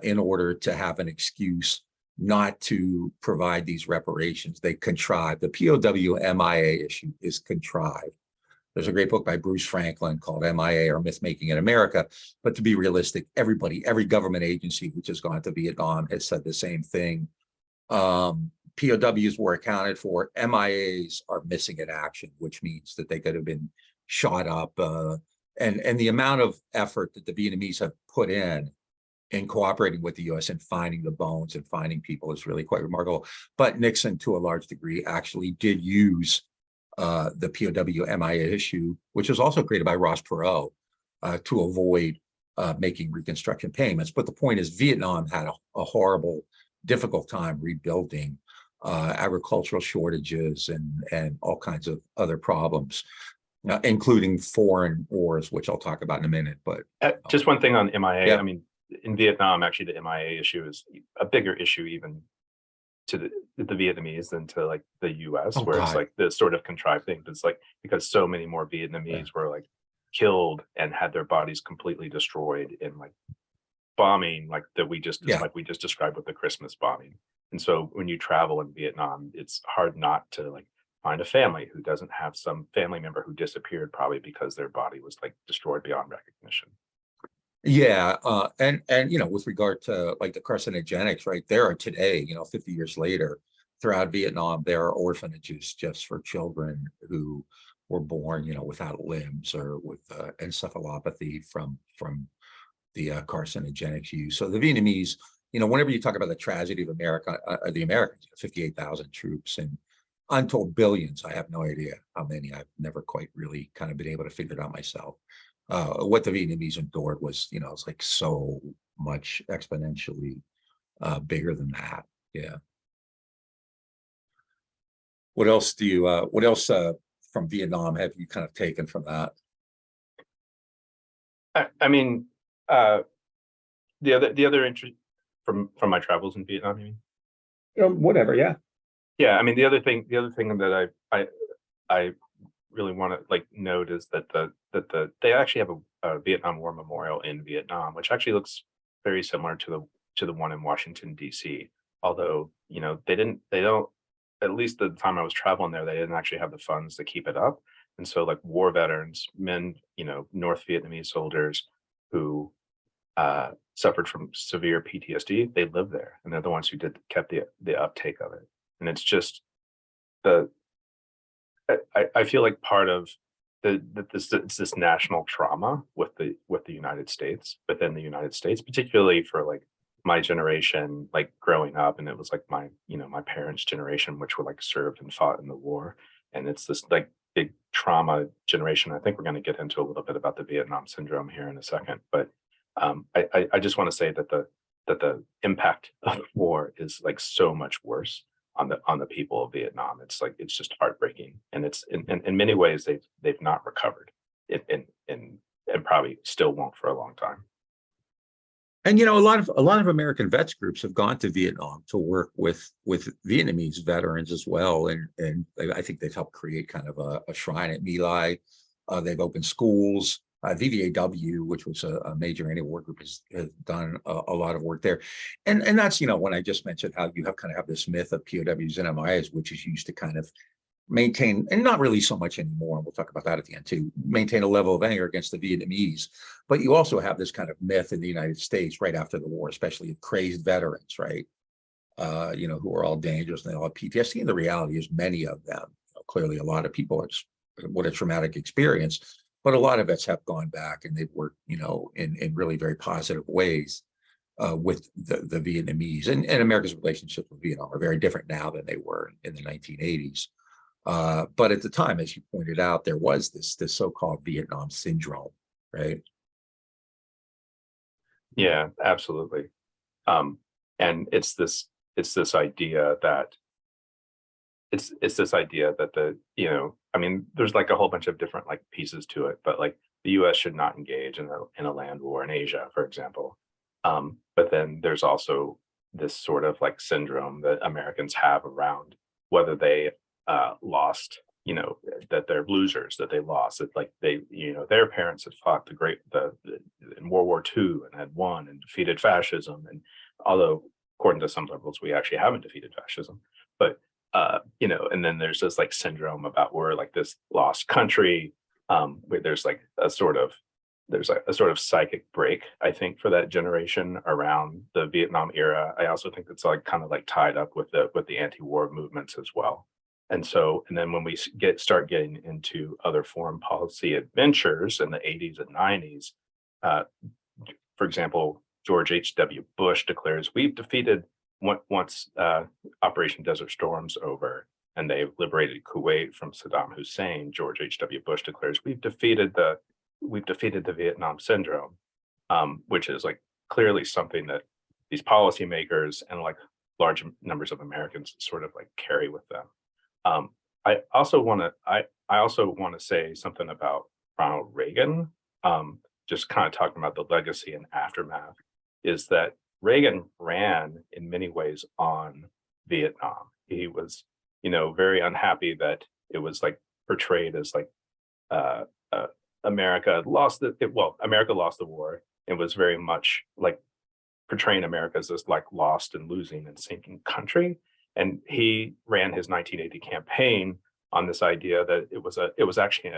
In order to have an excuse not to provide these reparations. They contrived. The POW MIA issue is contrived. There's a great book by Bruce Franklin called MIA, or Myth-Making in America. But to be realistic, every government agency which has gone to Vietnam has said the same thing. POWs were accounted for. MIAs are missing in action, which means that they could have been shot up. And the amount of effort that the Vietnamese have put in cooperating with the U.S. and finding the bones and finding people is really quite remarkable. But Nixon, to a large degree, actually did use the POW MIA issue, which was also created by Ross Perot, to avoid making reconstruction payments. But the point is, Vietnam had a horrible, difficult time rebuilding, agricultural shortages and all kinds of other problems, including foreign wars, which I'll talk about in a minute. But just one thing on MIA. Yeah. I mean, in Vietnam, actually, the MIA issue is a bigger issue even to the Vietnamese than to like the U.S., where it's like the sort of contrived thing. It's like because so many more Vietnamese were like killed and had their bodies completely destroyed in like bombing, like that we just like we just described with the Christmas bombing. And so when you travel in Vietnam, it's hard not to like find a family who doesn't have some family member who disappeared, probably because their body was like destroyed beyond recognition. Yeah, and with regard to like the carcinogenics, right, there are today, 50 years later, throughout Vietnam, there are orphanages just for children who were born, without limbs or with encephalopathy from the carcinogenics use. So the Vietnamese, whenever you talk about the tragedy of America, the Americans, 58,000 troops and untold billions, I have no idea how many. I've never quite really kind of been able to figure it out myself. What the Vietnamese endured was, it's like so much exponentially bigger than that. Yeah. What else from Vietnam have you kind of taken from that? I mean, the other interest from my travels in Vietnam, you mean? Whatever. Yeah. Yeah. I mean, the other thing that I really want to like note is that they actually have a Vietnam War memorial in Vietnam, which actually looks very similar to the one in Washington D.C. Although they don't, at least the time I was traveling there, they didn't actually have the funds to keep it up, and so like war veterans, men, North Vietnamese soldiers who suffered from severe PTSD, they live there, and they're the ones who kept the uptake of it. And it's just the I feel like part of it's this national trauma with the United States, within the United States, particularly for like my generation, like growing up, and it was like my parents' generation, which were like served and fought in the war, and it's this like big trauma generation. I think we're going to get into a little bit about the Vietnam syndrome here in a second, but I just want to say that the impact of the war is like so much worse on the people of Vietnam. It's like it's just heartbreaking, and it's in many ways they've not recovered, and probably still won't for a long time. And a lot of American vets groups have gone to Vietnam to work with Vietnamese veterans as well, and I think they've helped create kind of a shrine at My Lai. They've opened schools. VVAW, which was a major anti-war group, has done a lot of work there, and that's when I just mentioned how you have this myth of POWs and MIAs, which is used to kind of maintain, and not really so much anymore, and we'll talk about that at the end too, maintain a level of anger against the Vietnamese. But you also have this kind of myth in the United States right after the war, especially of crazed veterans, right? Who are all dangerous and they all have PTSD. And the reality is many of them, clearly a lot of people, it's what a traumatic experience, but a lot of vets have gone back and they've worked, in really very positive ways with the Vietnamese. And America's relationships with Vietnam are very different now than they were in the 1980s. But at the time, as you pointed out, there was this so-called Vietnam syndrome, right? Yeah, absolutely. And it's this idea that I mean, there's like a whole bunch of different like pieces to it, but like the U.S. should not engage in a land war in Asia, for example. But then there's also this sort of like syndrome that Americans have around whether they lost, that they're losers, that they lost, that like their parents had fought in World War II and had won and defeated fascism. And although according to some liberals, we actually haven't defeated fascism, but and then there's this like syndrome about we're like this lost country, where there's a sort of psychic break, I think, for that generation around the Vietnam era. I also think it's like kind of like tied up with the anti-war movements as well. And then when we start getting into other foreign policy adventures in the 80s and 90s, for example, George H.W. Bush declares, we've defeated, once Operation Desert Storm's over and they've liberated Kuwait from Saddam Hussein, George H.W. Bush declares, we've defeated the Vietnam syndrome, which is like clearly something that these policymakers and like large numbers of Americans sort of like carry with them. I also want to say something about Ronald Reagan, just kind of talking about the legacy and aftermath, is that Reagan ran in many ways on Vietnam. He was, very unhappy that it was like portrayed as like America lost the war, and was very much like portraying America as this like lost and losing and sinking country. And he ran his 1980 campaign on this idea that it was actually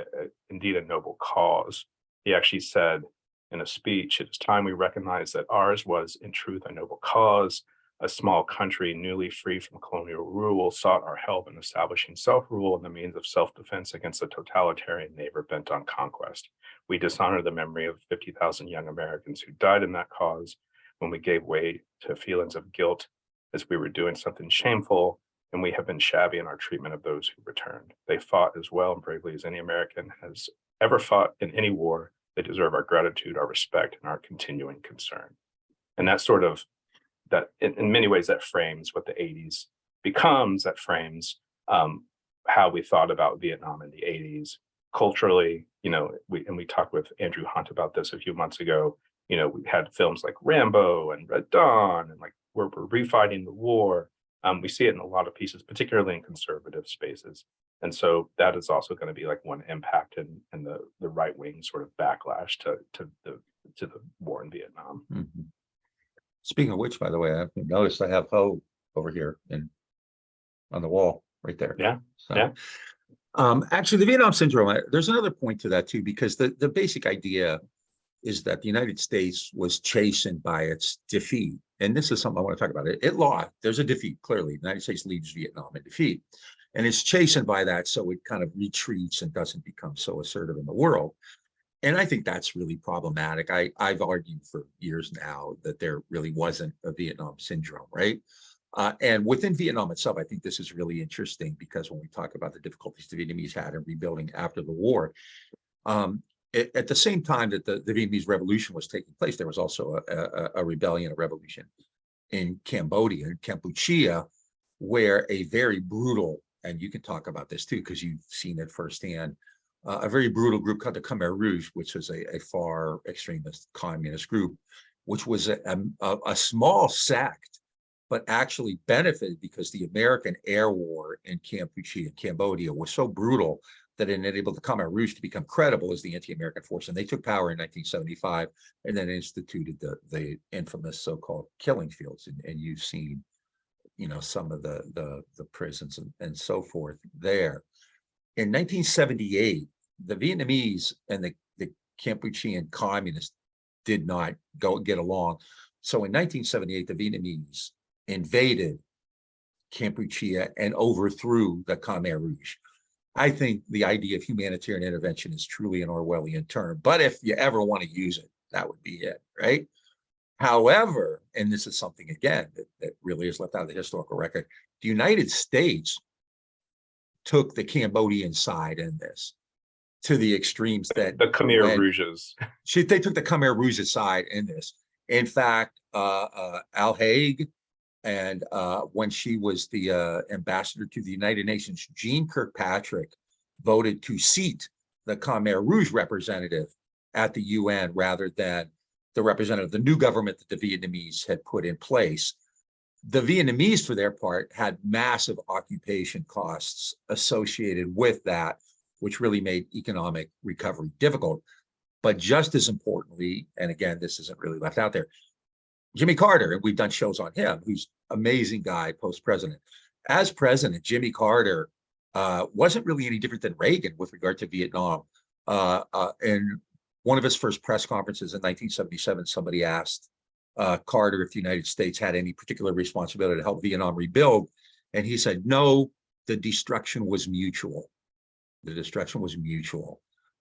indeed a noble cause. He actually said in a speech, "It is time we recognize that ours was in truth a noble cause. A small country newly free from colonial rule sought our help in establishing self-rule and the means of self-defense against a totalitarian neighbor bent on conquest. We dishonor the memory of 50,000 young Americans who died in that cause when we gave way to feelings of guilt as we were doing something shameful, and we have been shabby in our treatment of those who returned. They fought as well and bravely as any American has ever fought in any war. They deserve our gratitude, our respect, and our continuing concern." And that's sort of that in many ways that frames what the 80s becomes, that frames how we thought about Vietnam in the 80s culturally. We talked with Andrew Hunt about this a few months ago. We had films like Rambo and Red Dawn, and like we're refighting the war. We see it in a lot of pieces, particularly in conservative spaces. And so that is also going to be like one impact in the right wing sort of backlash to the war in Vietnam. Mhm. Speaking of which, by the way, I've noticed I have Ho over here on the wall right there. Yeah. So, Yeah. actually, the Vietnam syndrome, there's another point to that too, because the basic idea is that the United States was chastened by its defeat. And this is something I want to talk about. It lost. There's a defeat, clearly. The United States leads Vietnam in defeat. And it's chastened by that, so it kind of retreats and doesn't become so assertive in the world. And I think that's really problematic. I've argued for years now that there really wasn't a Vietnam syndrome, right? And within Vietnam itself, I think this is really interesting because when we talk about the difficulties the Vietnamese had in rebuilding after the war, at the same time that the Vietnamese Revolution was taking place, there was also a rebellion, a revolution in Cambodia, in Kampuchea, where a very brutal, and you can talk about this too, because you've seen it firsthand, a very brutal group called the Khmer Rouge, which was a far extremist communist group, which was a small sect, but actually benefited because the American air war in Kampuchea, Cambodia, was so brutal that it enabled the Khmer Rouge to become credible as the anti-American force. And they took power in 1975 and then instituted the infamous so-called killing fields. And you've seen, some of the prisons and so forth there. In 1978, the Vietnamese and the Kampuchean communists did not get along. So in 1978, the Vietnamese invaded Kampuchea and overthrew the Khmer Rouge. I think the idea of humanitarian intervention is truly an Orwellian term, but if you ever want to use it, that would be it, right? However, and this is something, again, that really is left out of the historical record, the United States took the Cambodian side in this to the extremes that The Khmer Rouges. They took the Khmer Rouge side in this. In fact, Al Haig, and when she was the ambassador to the United Nations, Jean Kirkpatrick voted to seat the Khmer Rouge representative at the UN rather than the representative, the new government that the Vietnamese had put in place. The Vietnamese, for their part, had massive occupation costs associated with that, which really made economic recovery difficult. But just as importantly, and again, this isn't really left out there, Jimmy Carter, and we've done shows on him, who's amazing guy, post-president. As president, Jimmy Carter wasn't really any different than Reagan with regard to Vietnam. In one of his first press conferences in 1977, somebody asked Carter if the United States had any particular responsibility to help Vietnam rebuild. And he said, no, the destruction was mutual. The destruction was mutual.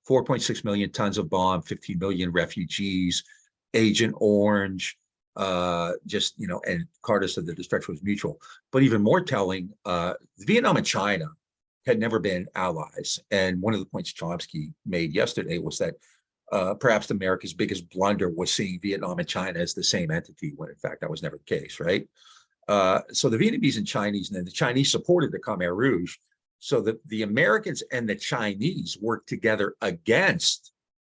4.6 million tons of bomb, 15 million refugees, Agent Orange, and Carter said the destruction was mutual. But even more telling, Vietnam and China had never been allies. And one of the points Chomsky made yesterday was that perhaps America's biggest blunder was seeing Vietnam and China as the same entity, when in fact that was never the case, right? So the Vietnamese and Chinese, and then the Chinese supported the Khmer Rouge. So the Americans and the Chinese worked together against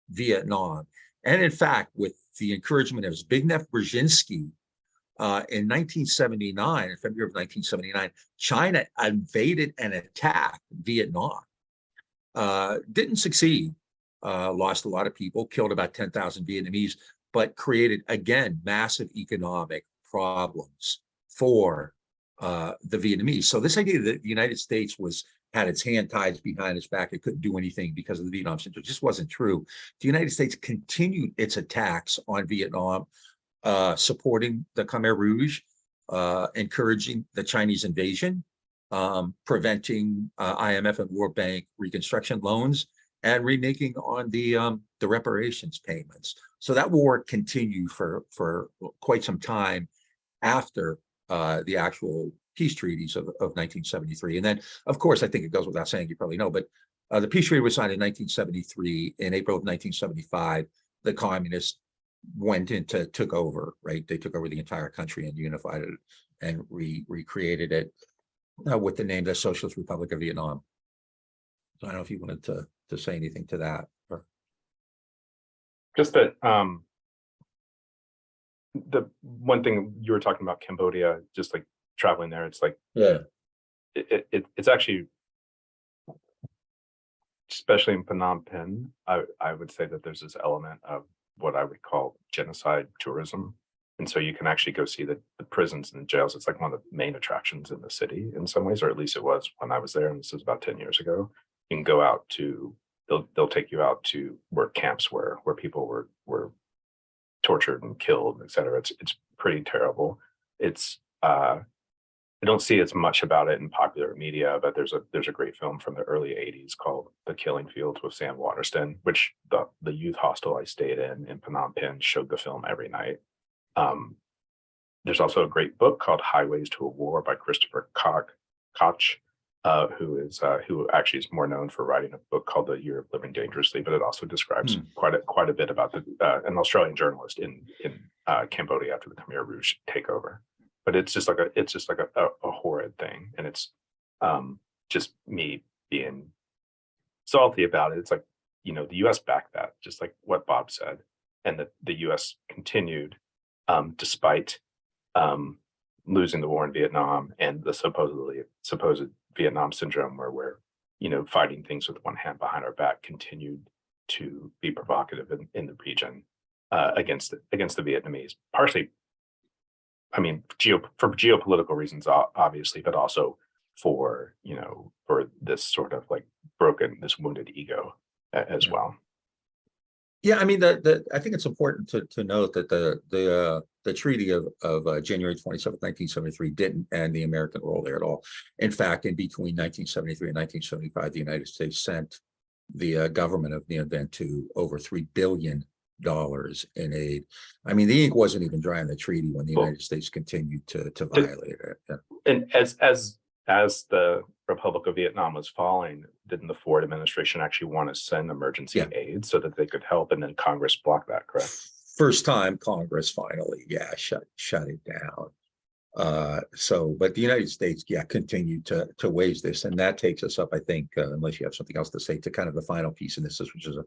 Vietnam. And in fact, with the encouragement of Zbigniew Brzezinski, in 1979, in February of 1979, China invaded and attacked Vietnam. Didn't succeed, lost a lot of people, killed about 10,000 Vietnamese, but created, again, massive economic problems for the Vietnamese. So this idea that the United States had its hand tied behind its back, it couldn't do anything because of the Vietnam syndrome, just wasn't true. The United States continued its attacks on Vietnam, supporting the Khmer Rouge, encouraging the Chinese invasion, preventing IMF and World Bank reconstruction loans, and reneging on the reparations payments. So that war continued for quite some time after the actual peace treaties of 1973. And then, of course, I think it goes without saying, you probably know, but the peace treaty was signed in 1973. In April of 1975, the communists took over, right? They took over the entire country and unified it and recreated it with the name the Socialist Republic of Vietnam. So I don't know if you wanted to say anything to that. Or... Just that the one thing you were talking about Cambodia, just like traveling there. It's like Yeah. it's actually, especially in Phnom Penh, I would say that there's this element of what I would call genocide tourism. And so you can actually go see the prisons and the jails. It's like one of the main attractions in the city in some ways, or at least it was when I was there. And this was about 10 years ago. You can go out to, they'll take you out to where camps were, where people were tortured and killed, et cetera. It's pretty terrible. It's I don't see as much about it in popular media, but there's a great film from the early 80s called The Killing Fields with Sam Waterston, which the youth hostel I stayed in Phnom Penh showed the film every night. There's also a great book called Highways to a War by Christopher Koch, who actually is more known for writing a book called The Year of Living Dangerously, but it also describes quite a bit about an Australian journalist in Cambodia after the Khmer Rouge takeover. But it's just like a horrid thing, and it's just me being salty about it. It's like, the U.S. backed that, just like what Bob said, and that the U.S. continued despite losing the war in Vietnam and the supposed Vietnam syndrome, where we're fighting things with one hand behind our back, continued to be provocative in the region against the Vietnamese, partially. I mean, for geopolitical reasons, obviously, but also for this sort of like this wounded ego as well. Yeah, I mean, I think it's important to note that the Treaty of January 27th, 1973 didn't end the American role there at all. In fact, in between 1973 and 1975, the United States sent the government of Nien Vinh to over $3 billion in aid. I mean, the ink wasn't even dry on the treaty when the United States continued to violate it. Yeah. And as the Republic of Vietnam was falling, didn't the Ford administration actually want to send emergency aid so that they could help, and then Congress blocked that, correct? First time Congress finally, shut it down. But the United States, continued to wage this, and that takes us up, I think, unless you have something else to say, to kind of the final piece in this, which is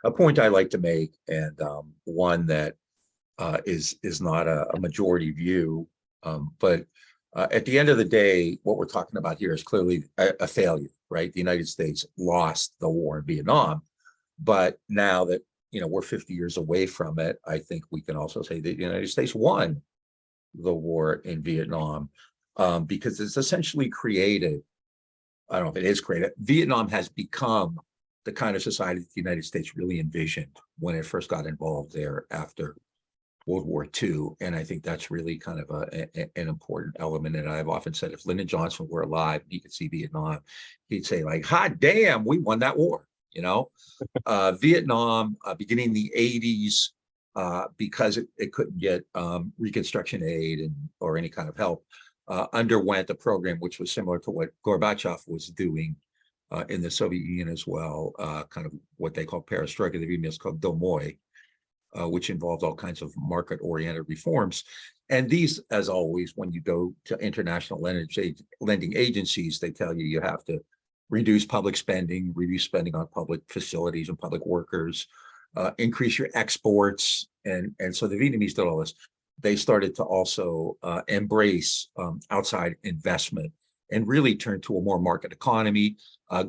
a point I like to make, and one that is not a majority view, but at the end of the day, what we're talking about here is clearly a failure, right? The United States lost the war in Vietnam, but now that we're 50 years away from it, I think we can also say that the United States won the war in Vietnam, because it's essentially created, I don't know if it is created, Vietnam has become the kind of society that the United States really envisioned when it first got involved there after World War II. And I think that's really kind of an important element. And I've often said, if Lyndon Johnson were alive, he could see Vietnam, he'd say like, hot damn, we won that war. Vietnam, beginning in the 80s, because it couldn't get reconstruction aid or any kind of help, underwent a program which was similar to what Gorbachev was doing in the Soviet Union as well, kind of what they call perestroika. The Vietnamese called Domoy, which involved all kinds of market-oriented reforms. And these, as always, when you go to international lending agencies, they tell you have to reduce public spending, reduce spending on public facilities and public workers, increase your exports. And so the Vietnamese did all this. They started to also embrace outside investment and really turn to a more market economy.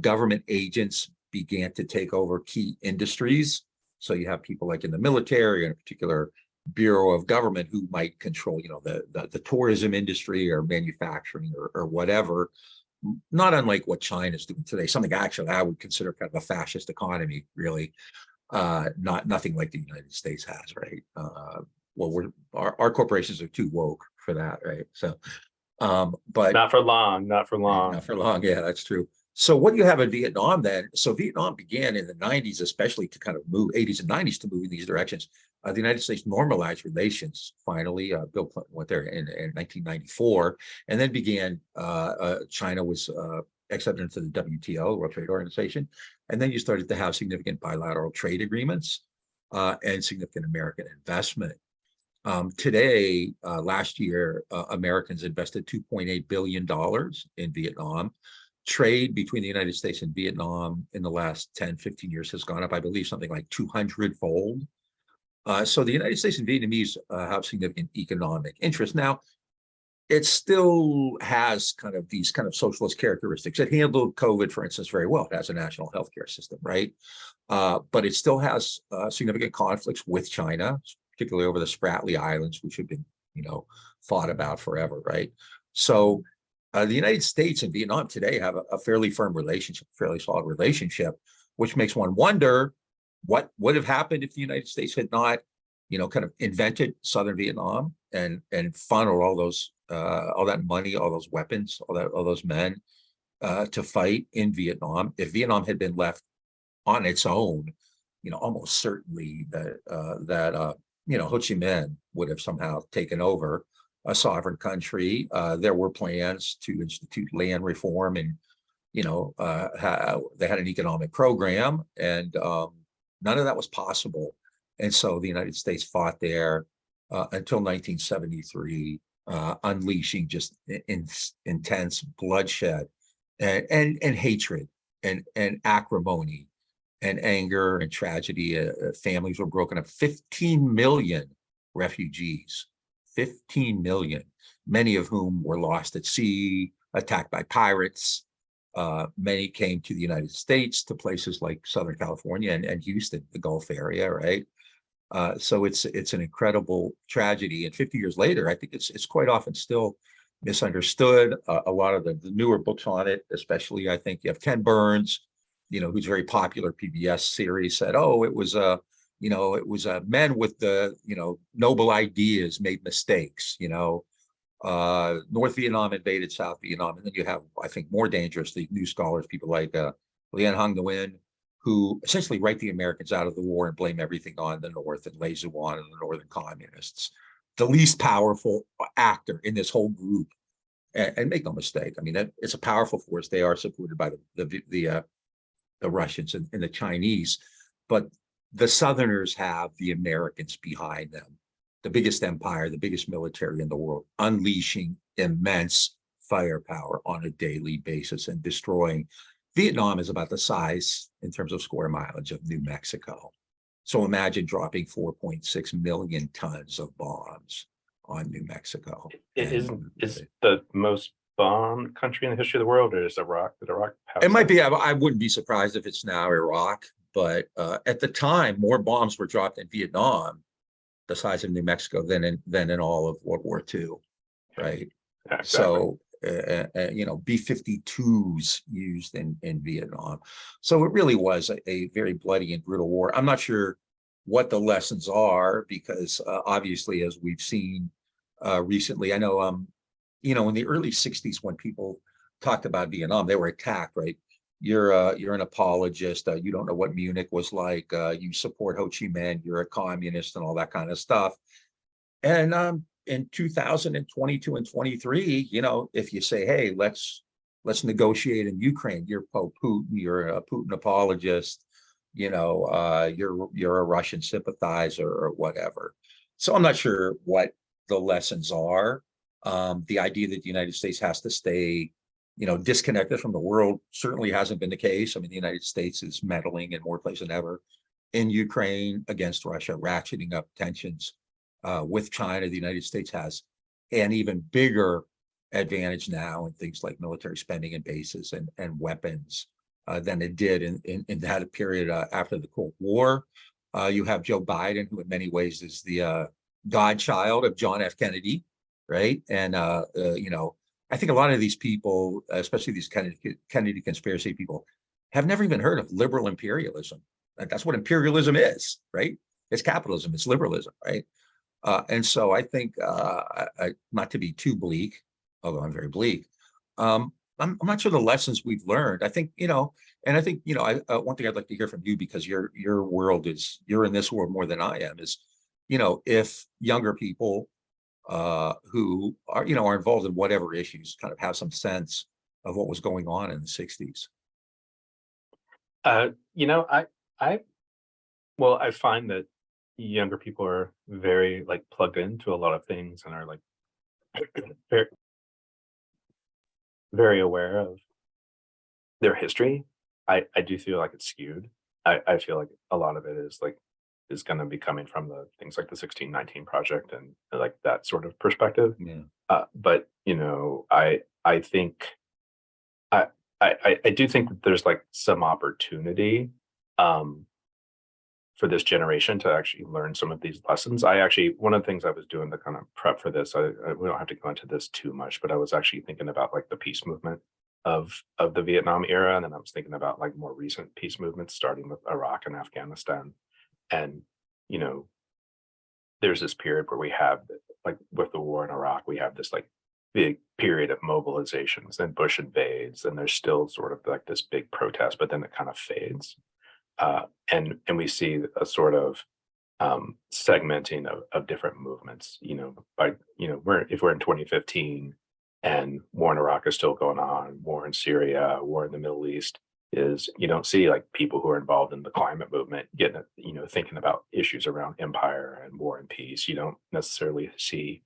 Government agents began to take over key industries. So you have people like in the military and a particular bureau of government who might control, the tourism industry or manufacturing or whatever. Not unlike what China's doing today, something actually I would consider kind of a fascist economy, really. Nothing like the United States has, right? Well, our corporations are too woke for that, right? So, but not for long. Yeah, that's true. So what do you have in Vietnam then? So Vietnam began in the 90s, especially to kind of move, 80s and 90s to move in these directions. The United States normalized relations finally. Bill Clinton went there in 1994, and then began, China was accepted into the WTO, World Trade Organization. And then you started to have significant bilateral trade agreements and significant American investment. Today, last year, Americans invested $2.8 billion in Vietnam. Trade between the United States and Vietnam in the last 10, 15 years has gone up, I believe, something like 200-fold. So the United States and Vietnamese have significant economic interest. Now, it still has kind of these kind of socialist characteristics. It handled COVID, for instance, very well. It has a national healthcare system, right? But it still has significant conflicts with China, particularly over the Spratly Islands, which have been, fought about forever, right? So the United States and Vietnam today have a fairly firm relationship, fairly solid relationship, which makes one wonder what would have happened if the United States had not, kind of invented Southern Vietnam and funneled all that money, all those weapons, all those men to fight in Vietnam. If Vietnam had been left on its own, almost certainly that Ho Chi Minh would have somehow taken over a sovereign country. There were plans to institute land reform, and they had an economic program, and none of that was possible. And so the United States fought there until 1973, unleashing just intense bloodshed and hatred and acrimony and anger and tragedy. Families were broken up. 15 million refugees, 15 million, many of whom were lost at sea, attacked by pirates. Many came to the United States, to places like Southern California and Houston, the Gulf area, right? So it's an incredible tragedy. And 50 years later, I think it's quite often still misunderstood. A lot of the newer books on it, especially, I think you have Ken Burns, who's very popular PBS series, said, oh, it was men with the, noble ideas made mistakes, North Vietnam invaded South Vietnam. And then you have, I think, more dangerous, the new scholars, people like Lien Hung Nguyen, who essentially write the Americans out of the war and blame everything on the North and Lê Duan and the Northern communists. The least powerful actor in this whole group. And make no mistake, I mean, it's a powerful force. They are supported by the Russians and the Chinese, but the Southerners have the Americans behind them. The biggest empire, the biggest military in the world, unleashing immense firepower on a daily basis and destroying. Vietnam is about the size, in terms of square mileage, of New Mexico. So imagine dropping 4.6 million tons of bombs on New Mexico. Is the most bombed country in the history of the world, or is Iraq? Did Iraq have it might be. I wouldn't be surprised if it's now Iraq, but at the time, more bombs were dropped in Vietnam, the size of New Mexico, than in all of World War II, right? Yeah, exactly. So B-52s used in Vietnam. So it really was a very bloody and brutal war. I'm not sure what the lessons are, because obviously, as we've seen recently, I know in the early 60s, when people talked about Vietnam, they were attacked, right? You're an apologist. You don't know what Munich was like. You support Ho Chi Minh. You're a communist and all that kind of stuff. And in 2022 and 23, if you say, hey, let's negotiate in Ukraine, you're pro-Putin, you're a Putin apologist, you're a Russian sympathizer or whatever. So I'm not sure what the lessons are. The idea that the United States has to stay, disconnected from the world certainly hasn't been the case. I mean, the United States is meddling in more places than ever in Ukraine against Russia, ratcheting up tensions with China. The United States has an even bigger advantage now in things like military spending and bases and weapons than it did in that period after the Cold War. You have Joe Biden, who in many ways is the godchild of John F. Kennedy, right? And I think a lot of these people, especially these Kennedy conspiracy people, have never even heard of liberal imperialism. That's what imperialism is, right? It's capitalism, it's liberalism, right? And so I think, not to be too bleak, although I'm very bleak, I'm not sure the lessons we've learned. I think, and I think, one thing I'd like to hear from you, because your world is, you're in this world more than I am, is, if younger people who are, are involved in whatever issues, kind of have some sense of what was going on in the 60s. I find that younger people are very plugged into a lot of things and are very, very aware of their history. I do feel like it's skewed. I feel like a lot of it is is going to be coming from the things like the 1619 Project and like that sort of perspective. Yeah. But I think I do think that there's like some opportunity for this generation to actually learn some of these lessons. One of the things I was doing to kind of prep for this, we don't have to go into this too much, but I was actually thinking about like the peace movement of the Vietnam era, and then I was thinking about like more recent peace movements, starting with Iraq and Afghanistan. And there's this period where we have, like with the war in Iraq, we have this like big period of mobilizations, then Bush invades, and there's still sort of like this big protest, but then it kind of fades. And we see a sort of segmenting of different movements, if we're in 2015 and war in Iraq is still going on, war in Syria, war in the Middle East, is you don't see like people who are involved in the climate movement getting, thinking about issues around empire and war and peace. You don't necessarily see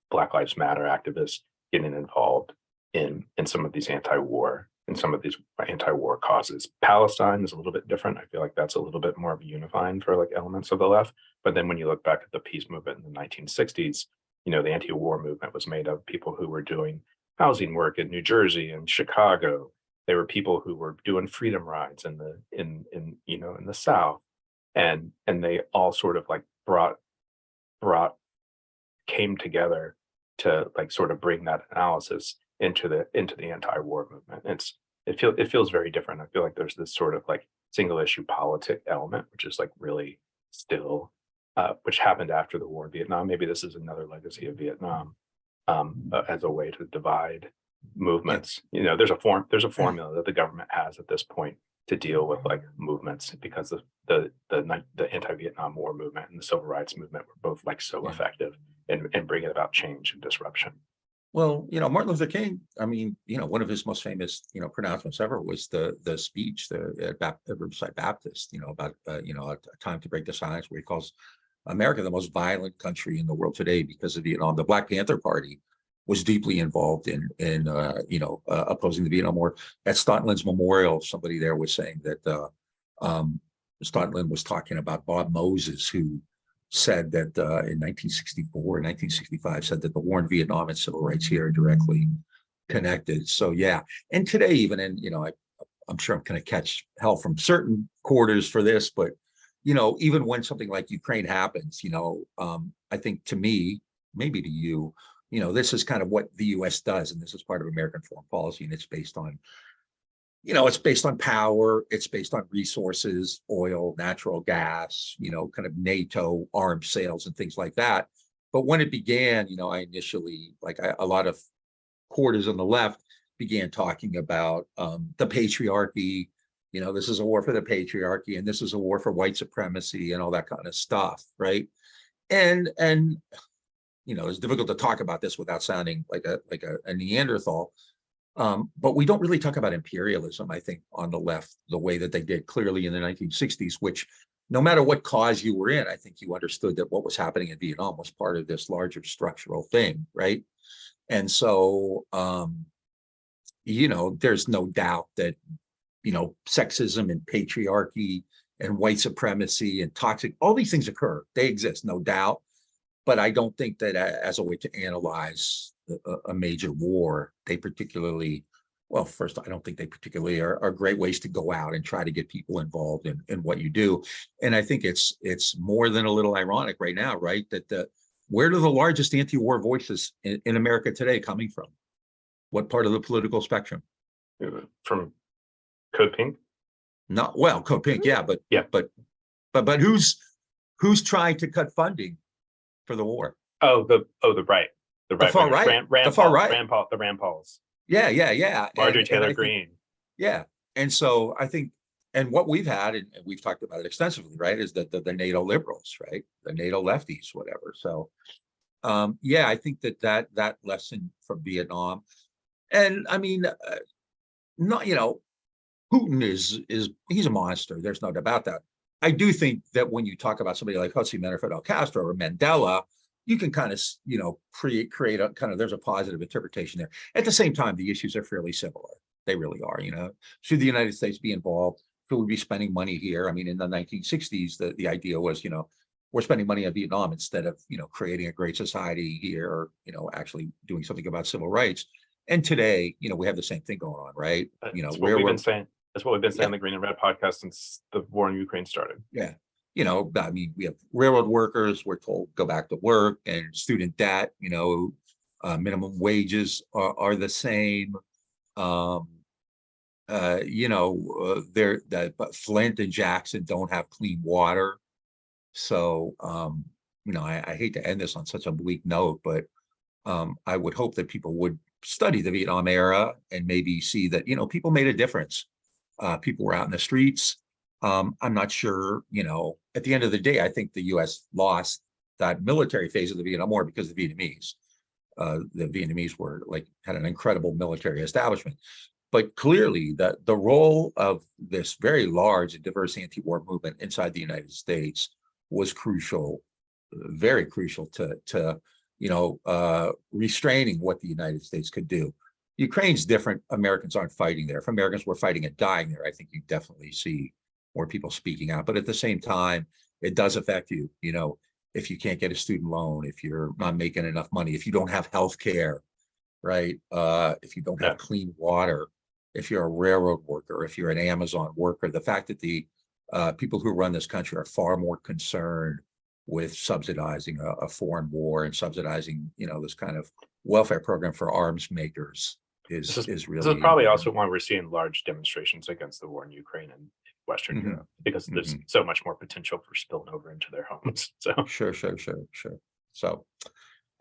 Black Lives Matter activists getting involved in some of these anti-war causes. Palestine is a little bit different. I feel like that's a little bit more of a unifying for like elements of the left. But then when you look back at the peace movement in the 1960s, the anti-war movement was made of people who were doing housing work in New Jersey and Chicago. They were people who were doing freedom rides in the South, and they all sort of like came together to like sort of bring that analysis into the anti-war movement. It feels very different. I feel like there's this sort of like single issue politic element, which is like really still, which happened after the war in Vietnam. Maybe this is another legacy of Vietnam, as a way to divide movements. There's a formula that the government has at this point to deal with like movements, because the anti-Vietnam War movement and the civil rights movement were both like so effective in bringing about change and disruption. Well, Martin Luther King, I mean, one of his most famous, pronouncements ever was the speech at Riverside Baptist, about, a time to break the silence, where he calls America the most violent country in the world today because of Vietnam. The Black Panther Party was deeply involved in opposing the Vietnam War. At Stotland's memorial, somebody there was saying that Stotland was talking about Bob Moses, who said that in 1964, 1965, said that the war in Vietnam and civil rights here are directly connected. So yeah, and today even, and I'm sure I'm going to catch hell from certain quarters for this, but even when something like Ukraine happens, I think to me, maybe to you, this is kind of what the U.S. does, and this is part of American foreign policy, and it's based on, it's based on power, it's based on resources, oil, natural gas, kind of NATO arms sales and things like that. But when it began, I initially, a lot of quarters on the left began talking about the patriarchy. This is a war for the patriarchy, and this is a war for white supremacy and all that kind of stuff, right? And it's difficult to talk about this without sounding like a Neanderthal. But we don't really talk about imperialism, I think, on the left, the way that they did clearly in the 1960s, which no matter what cause you were in, I think you understood that what was happening in Vietnam was part of this larger structural thing, right? And so, there's no doubt that, sexism and patriarchy and white supremacy and toxic, all these things occur. They exist, no doubt. But I don't think that as a way to analyze a major war, they particularly, well, first, I don't think they particularly are great ways to go out and try to get people involved in what you do. And I think it's more than a little ironic right now, right? That where do the largest anti-war voices in America today coming from? What part of the political spectrum? From Code Pink? Not well, Code Pink, yeah, but but who's trying to cut funding for the war? The right. The far right. The far right. The Rand Pauls. Yeah. Marjorie Taylor Greene. Yeah. And so I think, and what we've had, and we've talked about it extensively, right, is that the NATO liberals, right? The NATO lefties, whatever. So I think that lesson from Vietnam, and I mean, not, Putin is he's a monster. There's no doubt about that. I do think that when you talk about somebody like Jose Manuel Fidel Castro or Mandela, you can kind of, create a kind of, there's a positive interpretation there. At the same time, the issues are fairly similar. They really are, Should the United States be involved? could we be spending money here? I mean, in the 1960s, the idea was, we're spending money on Vietnam instead of, creating a great society here, or, actually doing something about civil rights. And today, we have the same thing going on, right? That's what Where we've we're, been saying. That's what we've been saying yeah, on the Green and Red podcast since the war in Ukraine started. yeah. I mean, we have railroad workers, we're told go back to work, and student debt, minimum wages are the same. But Flint and Jackson don't have clean water. So, I hate to end this on such a bleak note, but I would hope that people would study the Vietnam era and maybe see that, people made a difference. People were out in the streets. I'm not sure, at the end of the day, I think the US lost that military phase of the Vietnam War because of the Vietnamese. The Vietnamese had an incredible military establishment. But clearly the role of this very large and diverse anti-war movement inside the United States was crucial, very crucial to restraining what the United States could do. Ukraine's different. Americans aren't fighting there. If Americans were fighting and dying there, I think you definitely see more people speaking out. But at the same time, it does affect you. If you can't get a student loan, if you're not making enough money, if you don't have health care, right? If you don't have clean water, if you're a railroad worker, if you're an Amazon worker, the fact that the people who run this country are far more concerned with subsidizing a foreign war and subsidizing, this kind of welfare program for arms makers is really. This is probably also why we're seeing large demonstrations against the war in Ukraine and Western Europe, because there's so much more potential for spilling over into their homes. So sure. So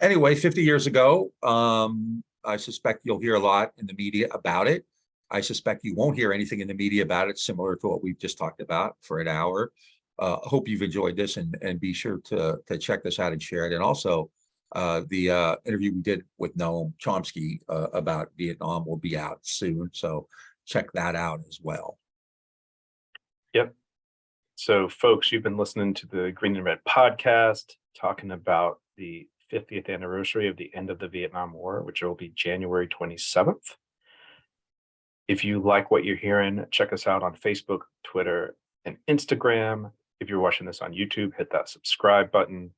anyway, 50 years ago, I suspect you'll hear a lot in the media about it. I suspect you won't hear anything in the media about it, similar to what we've just talked about for an hour. Hope you've enjoyed this, and be sure to check this out and share it. And also, the interview we did with Noam Chomsky about Vietnam will be out soon, so check that out as well. Yep. So, folks, you've been listening to the Green and Red podcast, talking about the 50th anniversary of the end of the Vietnam War, which will be January 27th. If you like what you're hearing, check us out on Facebook, Twitter, and Instagram. If you're watching this on YouTube, hit that subscribe button.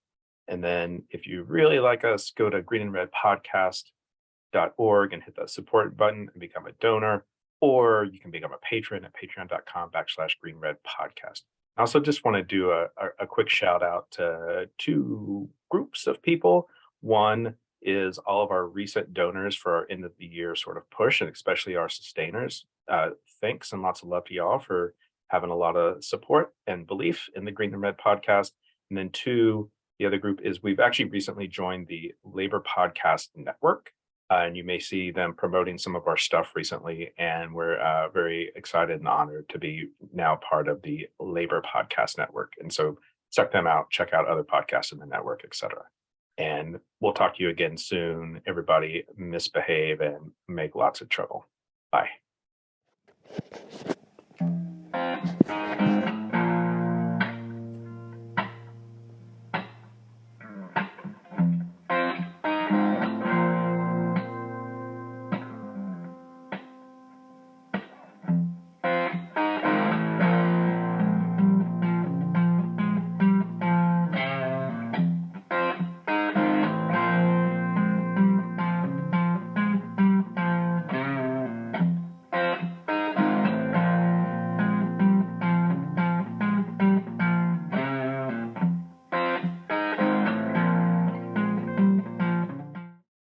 And then if you really like us, go to greenandredpodcast.org and hit that support button and become a donor. Or you can become a patron at patreon.com/greenredpodcast. I also just want to do a quick shout out to two groups of people. One is all of our recent donors for our end of the year sort of push, and especially our sustainers. Thanks and lots of love to y'all for having a lot of support and belief in the Green and Red podcast. And then two, the other group is we've actually recently joined the Labor Podcast Network. And you may see them promoting some of our stuff recently. And we're very excited and honored to be now part of the Labor Podcast Network. And so check them out, check out other podcasts in the network, etc. And we'll talk to you again soon. Everybody misbehave and make lots of trouble. Bye.